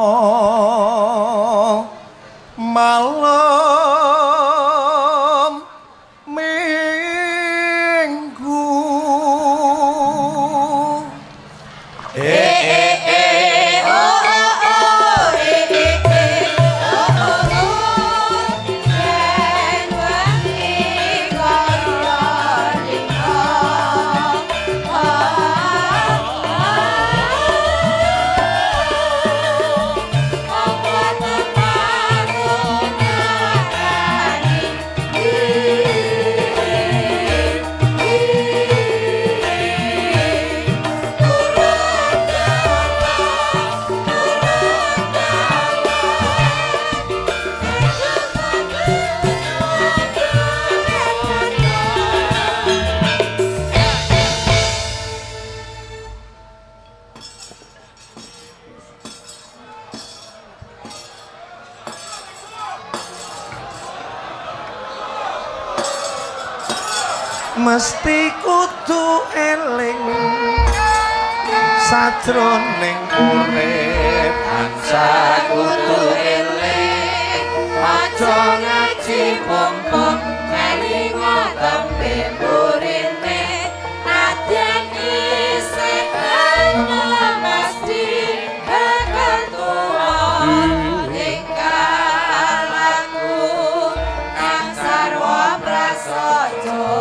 malam minggu mesti kudu eling sajroning urip Bangsa kudu eling aja ngaji pompong elinga tembe burine nadyan isih ana mesti bakal tuwa tinggal aku nang sarwa prasaja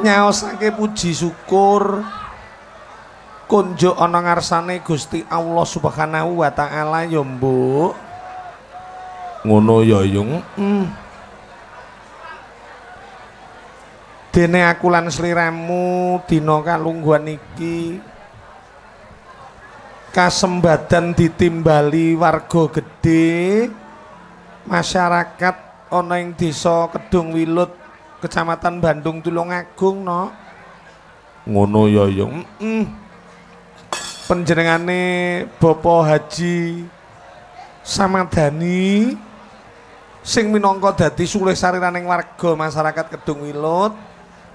nyaosake puji syukur kunjuk ana ngarsane Gusti Allah Subhanahu wa taala ya mbok ngono ya yung dene aku lan sliramu dina kalungguhan iki kasembadan ditimbali warga gedhe masyarakat ana ing desa Kedung Wilut Kecamatan Bandung Tulungagung no ngono ya yung panjenengane Bapak Haji Samadani sing minangka dadi sulih sariraning warga masyarakat Kedung Wilut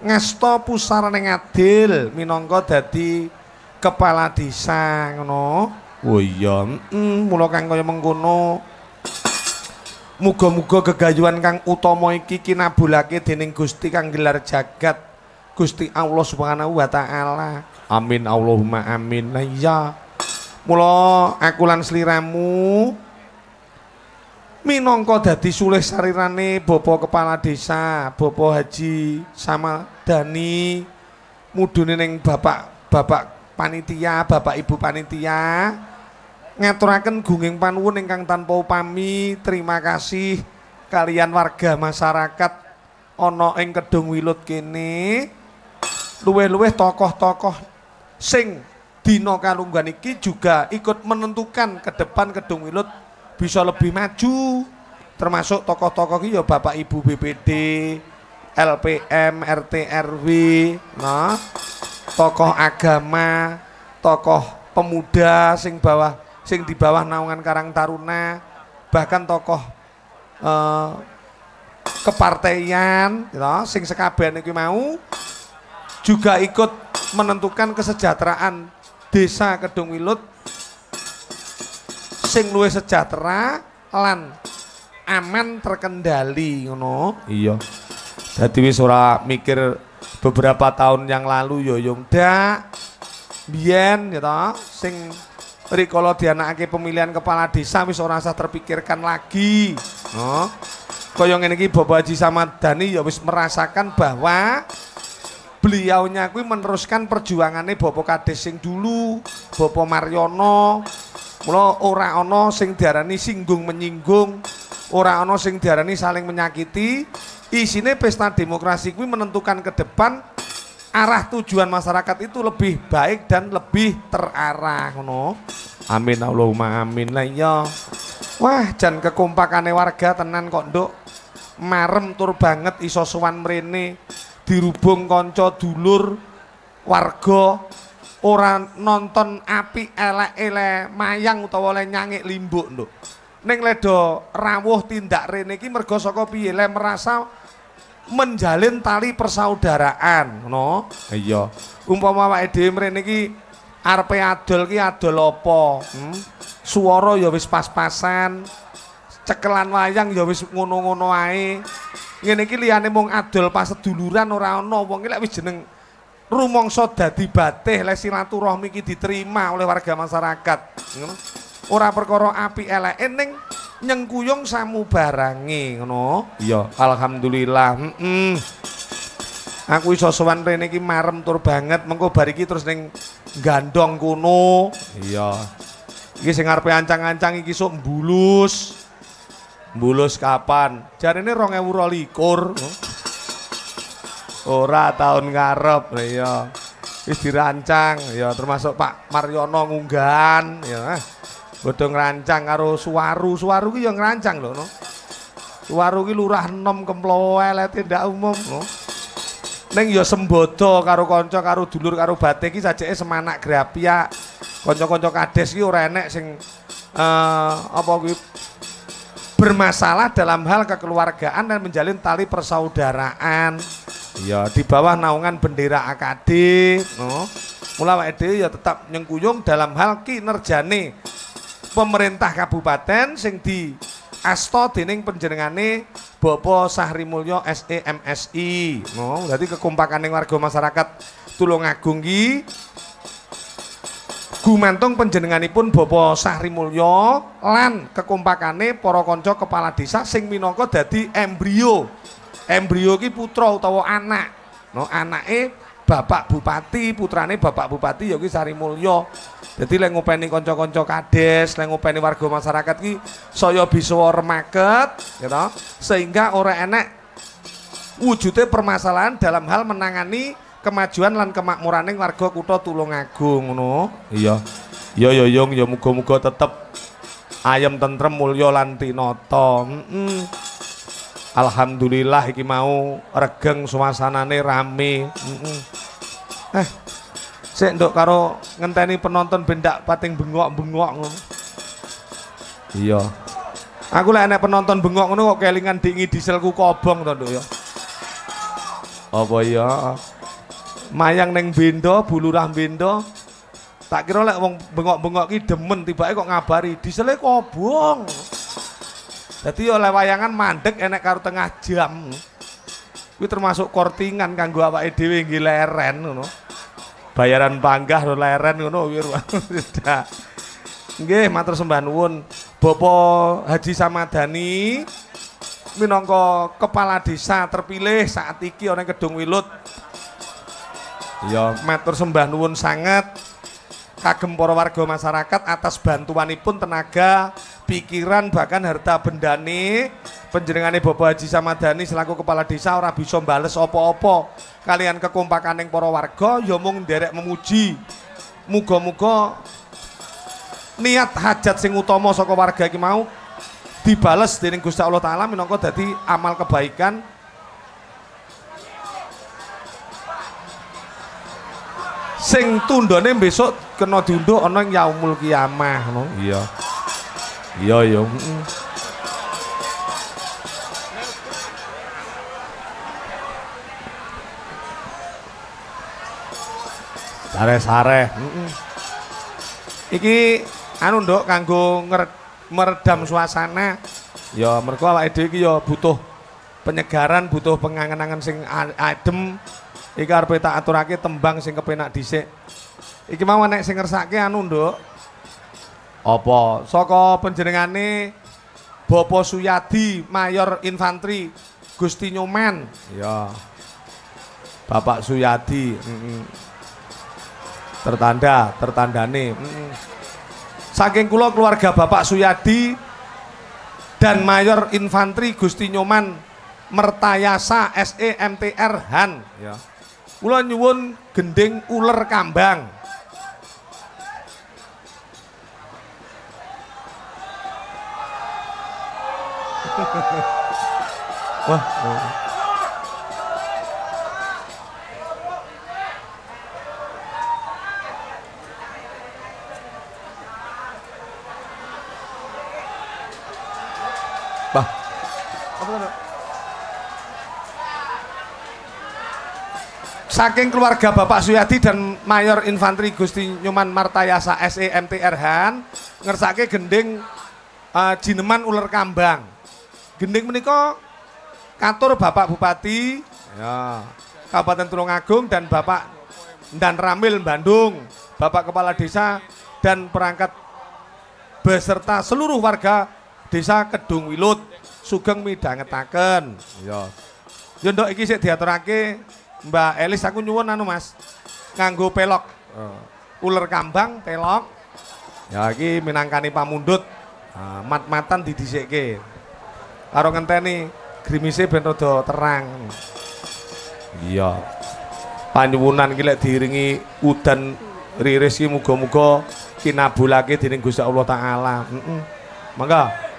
ngasta pusaraning adil minangka dadi kepala desa ngono. Oh iya, mula kang kaya mengkono muga-muga gegayuhan kang utama iki kinabulake dening Gusti kang gelar jagat Gusti Allah Subhanahu wa taala. amin Allahumma amin. Nah iya Mula aku lan sliramu minangka dadi sulih sarirane Bapak Kepala Desa, Bapak Haji Samadani, mudune ning Bapak panitia, Bapak Ibu panitia ngaturaken gunging panuwun ingkang tanpa upami. Terima kasih kalian warga masyarakat ana ing Kedung Wilut kene. Luwih-luwih tokoh-tokoh sing dina kalunggan iki juga ikut menentukan ke depan Kedung Wilut bisa lebih maju, termasuk tokoh-tokoh iki ya Bapak Ibu BPD, LPM, RT RW, nah, tokoh agama, tokoh pemuda sing di bawah naungan Karang Taruna, bahkan tokoh kepartaian, ya, sing sekabehane iki mau juga ikut menentukan kesejahteraan desa Kedung Wilut sing luwih sejahtera lan aman terkendali ngono. Iya. Dadi wis ora mikir beberapa tahun yang lalu yo ndak biyen ya toh sing rikala dianakake pemilihan kepala desa wis ora usah terpikirkan lagi. No. Kaya ngene iki Bapak Haji Samadani ya wis merasakan bahwa beliaunya kuwi meneruskan perjuangannya Bapak Kades sing dulu, Bapak Maryono. Mula ora ana sing diarani singgung menyinggung, ora ana sing diarani saling menyakiti. Isine pesta demokrasi kuwi menentukan ke depan arah tujuan masyarakat itu lebih baik dan lebih terarah ngono. Amin Allahumma amin lah iya. Wah, jan kekompakane warga tenan kok, Nduk. Marem tur banget iso sowan mrene dirubung kanca dulur warga. Ora nonton apik elek-elek mayang utawa le nyangik limbuk nduk. Ning le do rawuh tindak rene iki mergo saka piye le merasa menjalin tali persaudaraan, ngono. Iya. Umpama awake dhewe mrene iki arepe adol ki adol apa? Swara ya wis pas-pasan. Cekelan wayang ya wis ngono-ngono ae. Ngene iki liyane mung adol pas seduluran ora ana. Wong iki lek wis jeneng rumangsa dadi batih le silaturahmi iki diterima oleh warga masyarakat. Ora perkara apik eleke ning nyengkuyung samubarange ngono. Iya, alhamdulillah. Aku iso sowan rene iki marem tur banget, mengko bar iki terus ning gandong kono. Iya. Iki sing arepe ancang-ancang iki sok mbulus. Mbulus kapan? Jarene 2022. Ora tahun ngarep ya. Wis dirancang ya termasuk Pak Maryono ngunggahan ya. Bodho ngrancang karo Suwaru. Suwaru ki ya ngrancang lho no. Suwaru ki lurah enom Kemplowo elete ndak umum no. Ning ya sembodo karo kanca karo dulur karo batik ki sajeke semanak grapia. Kanca-kanca kades ki ora enek sing apa kuwi bermasalah dalam hal kekeluargaan dan menjalin tali persaudaraan. Ya di bawah naungan bendera AKD, no. Mula awake dhewe ya tetap nyengkuyung dalam hal kinerjane pemerintah kabupaten sing diasta dening panjenengane Bapak Sahri Mulyo SE MSI, no. Dadi kekompakane warga masyarakat Tulungagung ki gumantung panjenenganipun Bapak Sahri Mulyo lan kekompakane para kanca kepala desa sing minangka dadi embrio. Embrio ki putra utawa anak. No, anake Bapak Bupati, putrane Bapak Bupati ya ki Sari Mulyo. Dadi lek ngopeni kanca-kanca kades, lek ngopeni warga masyarakat ki saya bisa remaket, ya toh, sehingga ora enek wujude permasalahan dalam hal menangani kemajuan lan kemakmuraning warga kutha Tulungagung ngono. Iya. Ya Yung ya muga-muga tetep ayem tentrem mulya lan tinata. Alhamdulillah iki mau regeng suasanane rame. Sik nduk karo ngenteni penonton bendak pating bengok-bengok ngono. Iya. Aku lek enek penonton bengok ngono kok kelingan dingi dieselku kobong to nduk ya. Apa ya? Mayang ning Bendo, Bulurah Bendo. Tak kira lek wong bengok-bengok ki demen tibake kok ngabari diesele kobong. Dadi oleh wayangan mandek enek karo tengah jam. Kuwi termasuk kortingan kanggo awake dhewe nggih leren ngono. Bayaran panggah lho leren ngono kuwi. Nggih, matur sembah nuwun. Bapak Haji Samadani minangka kepala desa terpilih saat iki ana Kedung Wilut. Ya, matur sembah nuwun sanget kagem para warga masyarakat atas bantuanipun tenaga, pikiran bahkan harta bendane panjenengane Bapak Haji Samadani selaku kepala desa ora bisa mbales apa-apa kalian kekompakaning para warga ya mung nderek memuji. Muga-muga niat hajat sing utama saka warga iki mau dibales dening Gusti Allah taala minangka dadi amal kebaikan. Sing tundone besok kena diundhuh ana ing yaumul kiamah ngono. Iya. Iya ya. Sare-sare. Iki anu nduk kanggo meredam suasana. Ya mergo awake dhewe iki ya butuh penyegaran, butuh pengangen-angen sing adem. Iki arep tak aturake tembang sing kepenak dhisik. Iki mau nek sing ngersake anu nduk. Apa? Saka panjenengane Bapak Suyadi Mayor Infantri Gusti Nyoman. Ya. Bapak Suyadi. Tertandane. Saking kula keluarga Bapak Suyadi dan Mayor Infantri Gusti Nyoman Mertayasa SE MTR Han. Ya. Kula nyuwun gending uler kambang. Wah. Bah. Saking keluarga Bapak Suyadi dan Mayor Infantri Gusti Nyoman Martayasa SE MTR Han ngersake gending jineman uler kambang. Gending menika katur Bapak Bupati ya, Kabupaten Tulungagung dan Bapak Dan Ramil Bandung, Bapak Kepala Desa dan perangkat beserta seluruh warga Desa Kedung Wilut sugeng midhangetaken. Ya. Yo nduk iki sik diaturake Mbak Elis, aku nyuwun anu Mas, nganggo pelok. Uler kambang pelok. Ya iki minangkani pamundhut. Mat-matan didhisikke. Karo ngenteni grimise ben rada terang. Iya. Panyuwunan iki lek diiringi udan riris iki muga-muga kinabulake dening Gusti Allah taala. Mangga.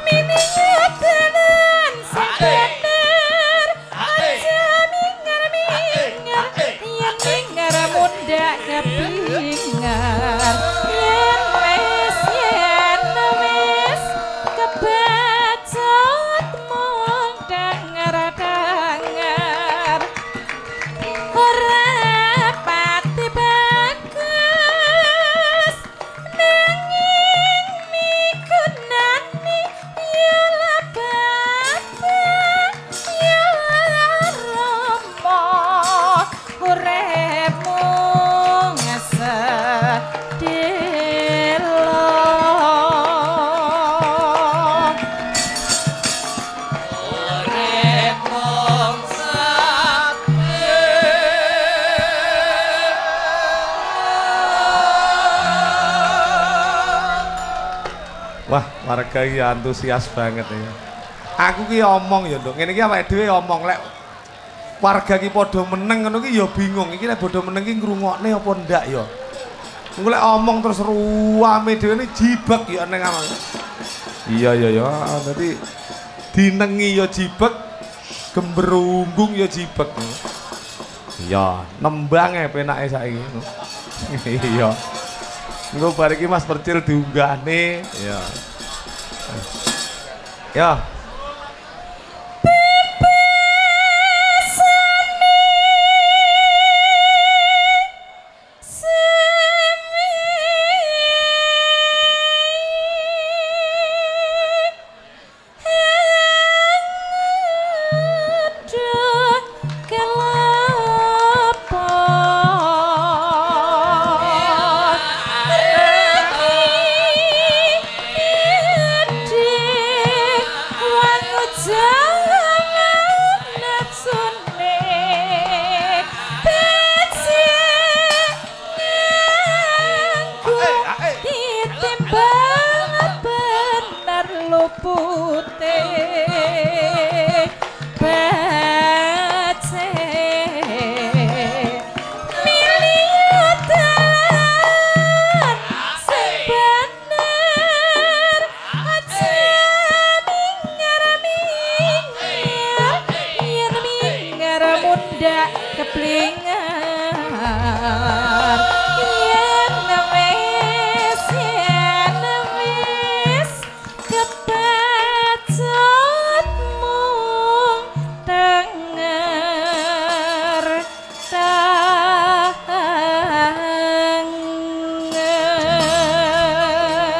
Mini Warga iki antusias banget ya. Aku ki omong ya, Nduk. Ngene iki awake dhewe omong lek warga ki padha meneng ngono ki ya bingung. Iki lek padha meneng ki ngrungokne apa ndak ya. Engko lek omong terus ruame dhewe ne jibek ya ning awak. Iya ya ya, dadi dinengi ya jibek, gemberunggung ya jibek. Iya, nembang penake saiki. Iya. Engko bar iki Mas Percil diunggahne. Iya. Ya.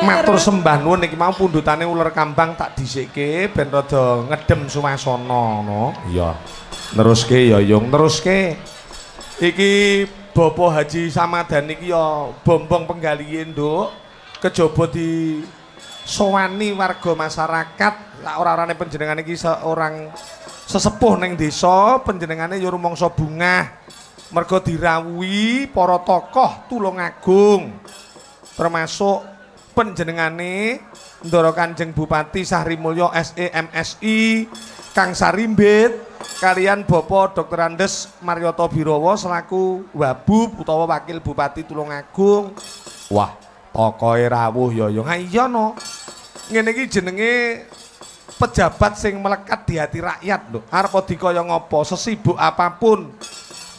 Matur sembah nuwun niki mau pundhutane uler kambang tak dhisikke ben rada ngedhem suasana no. Iya. Neruske ya Yung, neruske. Iki Bapak Haji Samadan iki ya bombong penggalihe Nduk. Kejaba di sowani warga masyarakat. Lah ora-orane panjenengan iki seorang sesepuh ning desa, panjenengane ya rumangsa bungah. Merga dirawuhi para tokoh Tulungagung. Termasuk panjenengane Ndara Kanjeng Bupati Sahrimulyo SE MSI Kang Sarimbit kalian Bapak Dr. Andes Maryoto Birawa selaku Wabub utawa Wakil Bupati Tulungagung. Wah, tokohe rawuh ya Yung. Ha iya no. Ngene iki jenenge pejabat sing melekat di hati rakyat lho. Arep dikaya ngapa sesibuk apapun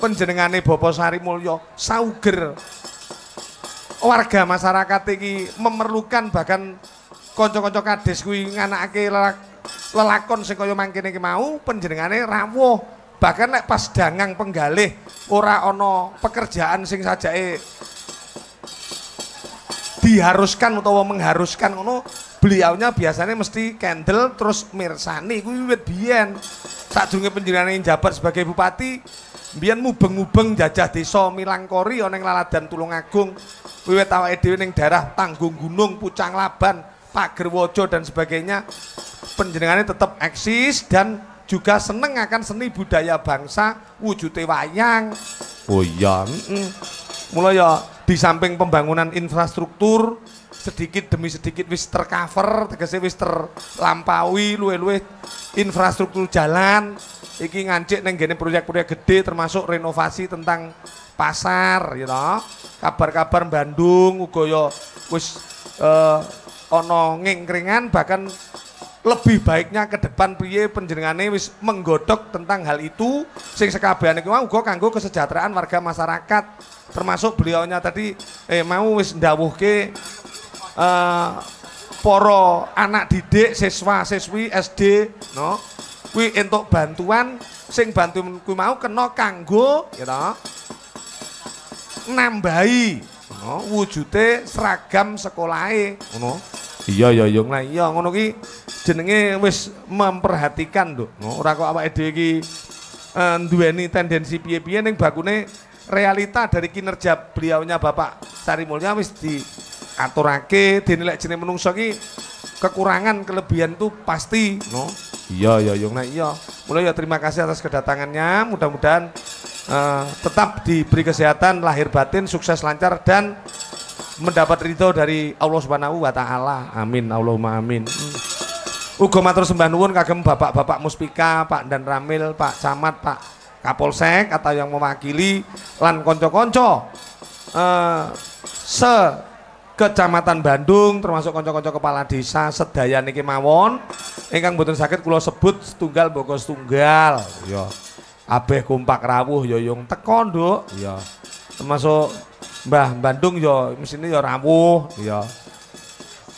panjenengane Bapak Sarimulyo sauger warga masyarakat iki memerlukan, bahkan kanca-kanca kades kuwi nganakake lelakon sing kaya mangkene iki mau panjenengane rawuh. Bahkan nek pas dangang penggalih ora ana pekerjaan sing sajake diharuskan utawa mengharuskan ngono, beliaunya biasanya mesti kendel terus mirsani kuwi wiwit biyen. Sadurunge panjenengane njabat sebagai bupati, biyen mubeng-mubeng jajah desa Milangkori ana ing Laladan Tulungagung. Wiwit awake dhewe ning daerah Tanggung Gunung, Pucang Laban, Pagerwaja dan sebagainya, panjenengane tetap eksis dan juga seneng akan seni budaya bangsa wujute wayang. Oh iya, mulai ya di samping pembangunan infrastruktur sedikit demi sedikit wis tercover, tegese wis terlampaui luwe-luwe infrastruktur jalan. Iki ngancik neng gene proyek-proyek gede termasuk renovasi tentang pasar, you know. Kabar-kabar Bandung uga ya wis ana ngingkringan, bahkan lebih baiknya ke depan piye panjenengane wis menggodhog tentang hal itu sing sekabehane iki mau uga kanggo kesejahteraan warga masyarakat, termasuk beliaunya tadi mau wis ndawuhke para anak didik siswa-siswi SD no kuwi entuk bantuan sing bantuan kuwi mau kena kanggo ya to nambahi no wujude seragam sekolahe ngono. Iya ya Yung lah iya ngono ki jenenge wis memperhatikan lho. Ora kok awake dhewe iki duweni tendensi piye-piye ning bakune realita dari kinerja beliaunya Bapak Sarimulyo wis diaturake dene lek jenenge menungso ki kekurangan kelebihan itu pasti no. Iya ya Yung nah iya. Mulai ya terima kasih atas kedatangannya, mudah-mudahan tetap diberi kesehatan lahir batin, sukses lancar dan mendapat ridho dari Allah Subhanahu wa taala. Amin Allahumma amin. Uga matur sembah nuwun kagem Bapak-bapak Muspika, Pak Dan Ramil, Pak Camat, Pak Kapolsek atau yang mewakili lan kanca-kanca Kecamatan Bandung termasuk kanca-kanca kepala desa sedaya niki mawon ingkang boten saged kula sebut setunggal mboko setunggal ya abeh kompak rawuh ya yung teko nduk ya termasuk Mbah Bandung ya mesine ya rawuh ya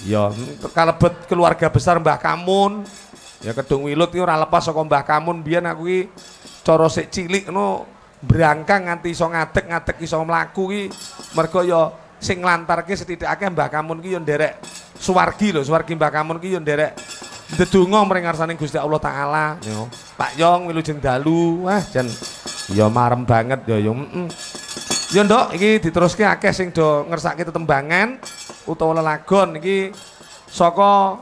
ya kalebet keluarga besar Mbah Kamun ya Kedung Wilut iki ora lepas saka Mbah Kamun biyen aku iki cara sik cilik ngono brangkang nganti iso ngadeg iso mlaku iki mergo ya sing nglantarke setidakake Mbah Kamun ki yo nderek suwargi lho, suwargi Mbah Kamun ki yo nderek ndedonga mring ngarsaning Gusti Allah taala yo. Pak Yong wilujeng dalu, wah jan yo marem banget yo yo. Yo Nduk, iki diteruske akeh sing do ngersake tetembangan utawa lelagon iki saka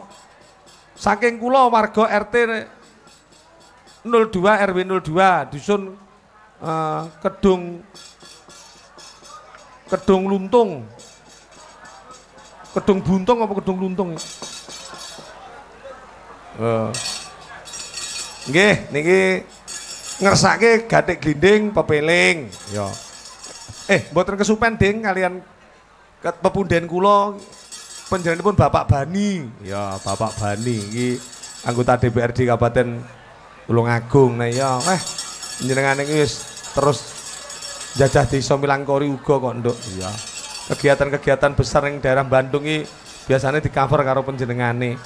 saking kula warga RT 02 RW 02 dusun Kedung Luntung. Kedung Buntung apa Kedung Luntung? Nggih, niki ngersake gathik glinding pepeling. Ya. Mboten kesupen ding kalian pepunden kula panjenenganipun Bapak Bani. Ya, Bapak Bani iki anggota DPRD Kabupaten Tulungagung. Nah ya, panjenengan iki wis terus jajah desa Milangkori uga kok Nduk. Iya. Kegiatan-kegiatan besar yang daerah Bandung ini biasanya di cover karo panjenengane.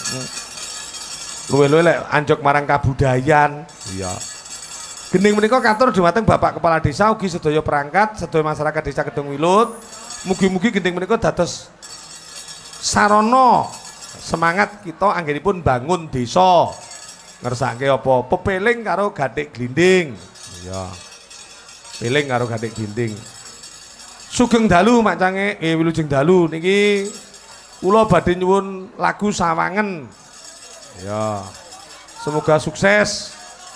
Luwe-luwe lek anjok marang kabudayan. Iya. Gending menika katur dhumateng Bapak Kepala Desa ugi sedaya perangkat, sedaya masyarakat Desa Kedung Wilut. Mugi-mugi gending menika dados sarana semangat kita anggenipun bangun desa. Ngersake apa? Pepeling karo gathik glinding. Iya. Piling karo gathik glinding. Sugeng dalu Mak Cange, wilujeng dalu niki kula badhe nyuwun lagu Sawangen. Ya. Semoga sukses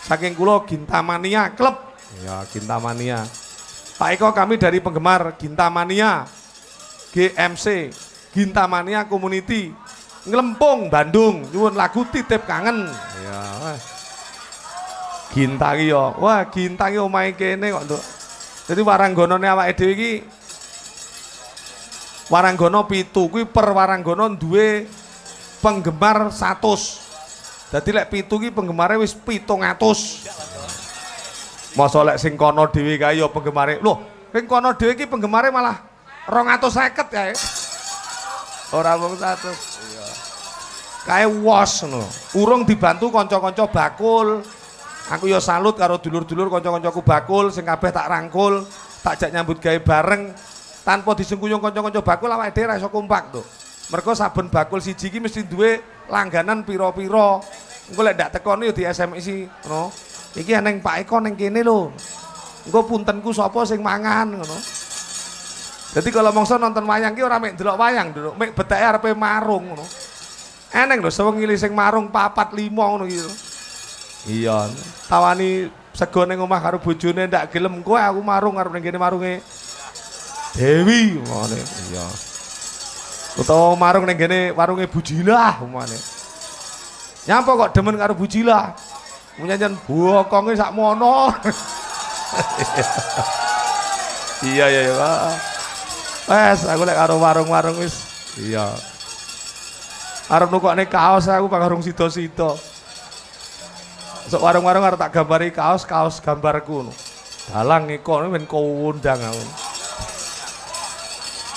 saking kula Gintamania Club. Ya, Gintamania. Pak Eko kami dari penggemar Gintamania GMC, Gintamania Community Nglempung Bandung nyuwun lagu Titip Kangen. Ya. Ginta iki ya. Wah, Ginta iki omahe kene kok, Nduk. Jadi waranggonane awake dhewe iki waranggana 7 kuwi per waranggana duwe penggemar 100. Dadi lek 7 ki penggemare wis 700. Masa lek sing kono dhewe kae ya penggemare. Loh, sing kono dhewe ki penggemare malah 250 ya. Ora wong 100. Iya. Kae wos ngono. Urung dibantu kanca-kanca bakul. Aku ya salut karo dulur-dulur kanca-kancaku bakul sing kabeh tak rangkul, tak jak nyambut gawe bareng tanpa disengkuyung kanca-kanca bakul awake dhewe ra iso kompak to. Mergo saben bakul siji iki mesti duwe langganan pira-pira. Engko lek ndak tekoni ya di SMS-i, ngono. Iki eneng Pak Eko ning kene lho. Engko puntenku sapa sing mangan ngono. Jadi kalau mongso nonton wayang ki ora mek delok wayang, Nduk, mek beteke arepe marung ngono. Eneng lho sewengi sing marung 4 5 ngono iki. Iya, tawani sego ning omah karo bojone ndak gelem kowe aku marung arep ning kene marunge Dewi ngene. Iya. Utawa marung ning kene warunge Bujilah umane. Nyapa kok demen karo Bujilah? Munyanyen bokonge sak mono. Iya ya ya. Wes aku lek karo warung-warung wis iya. Arep nukokne kaos aku pakarung sida-sida. Sok warung-warung arep tak gambari kaos gambarku ngono. Dalang ngikon men kondang aku.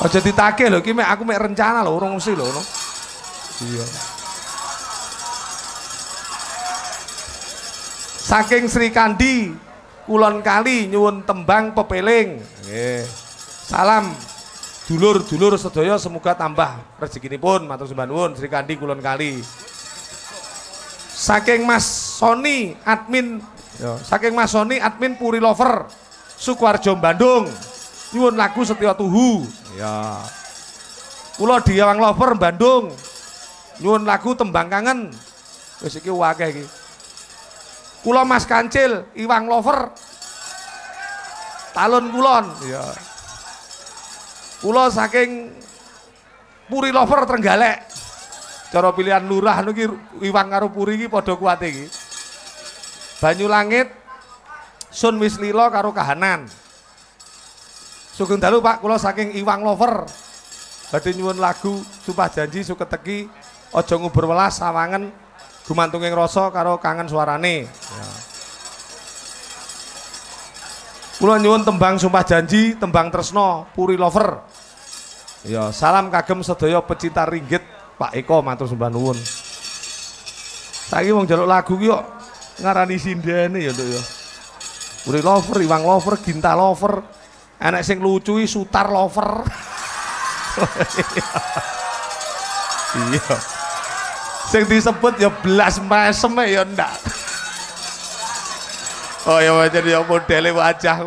Aja ditagih lho iki mek aku mek rencana lho urung mesti lho ngono. Iya. Saking Sri Kandi Kulon Kali nyuwun tembang pepeling. Nggih. Salam dulur-dulur sedaya semoga tambah rezekinipun matur sembah nuwun Sri Kandi Kulon Kali. Saking Mas Sony admin saking Mas Sony admin Puri Lover Sukoharjo Bandung nyuwun lagu Setya Tuhu ya. Kula Diwang Lover Bandung nyuwun lagu Tembang Kangen wis iki akeh iki. Kula Mas Kancil Iwang Lover Talun Kulon ya. Kula saking Puri Lover Trenggalek. Cara pilihan lurah niki Iwang karo Puri iki padha kuwate iki. Banyulangit Sun Wislila karo Kahanan. Sugeng dalu Pak, kula saking Iwang Lover. Badhe nyuwun lagu Sumpah Janji Suket Teki Aja Ngubur Welas Sawangen Gumantunging Rasa karo Kangen Suarane. Ya. Kula nyuwun tembang Sumpah Janji, tembang Tresno, Puri Lover. Ya, salam kagem sedaya pecinta ringgit Pak Eko matur sembah nuwun. Saiki wong njaluk lagu ki kok ngarani sindene ya, Nduk ya. Puri Lover, Iwang Lover, Ginta Lover. Enek sing lucu iki Sutar Lover. Iya. Sing disebut ya belas mesem ya ndak. Oh ya wajar ya modele wajah.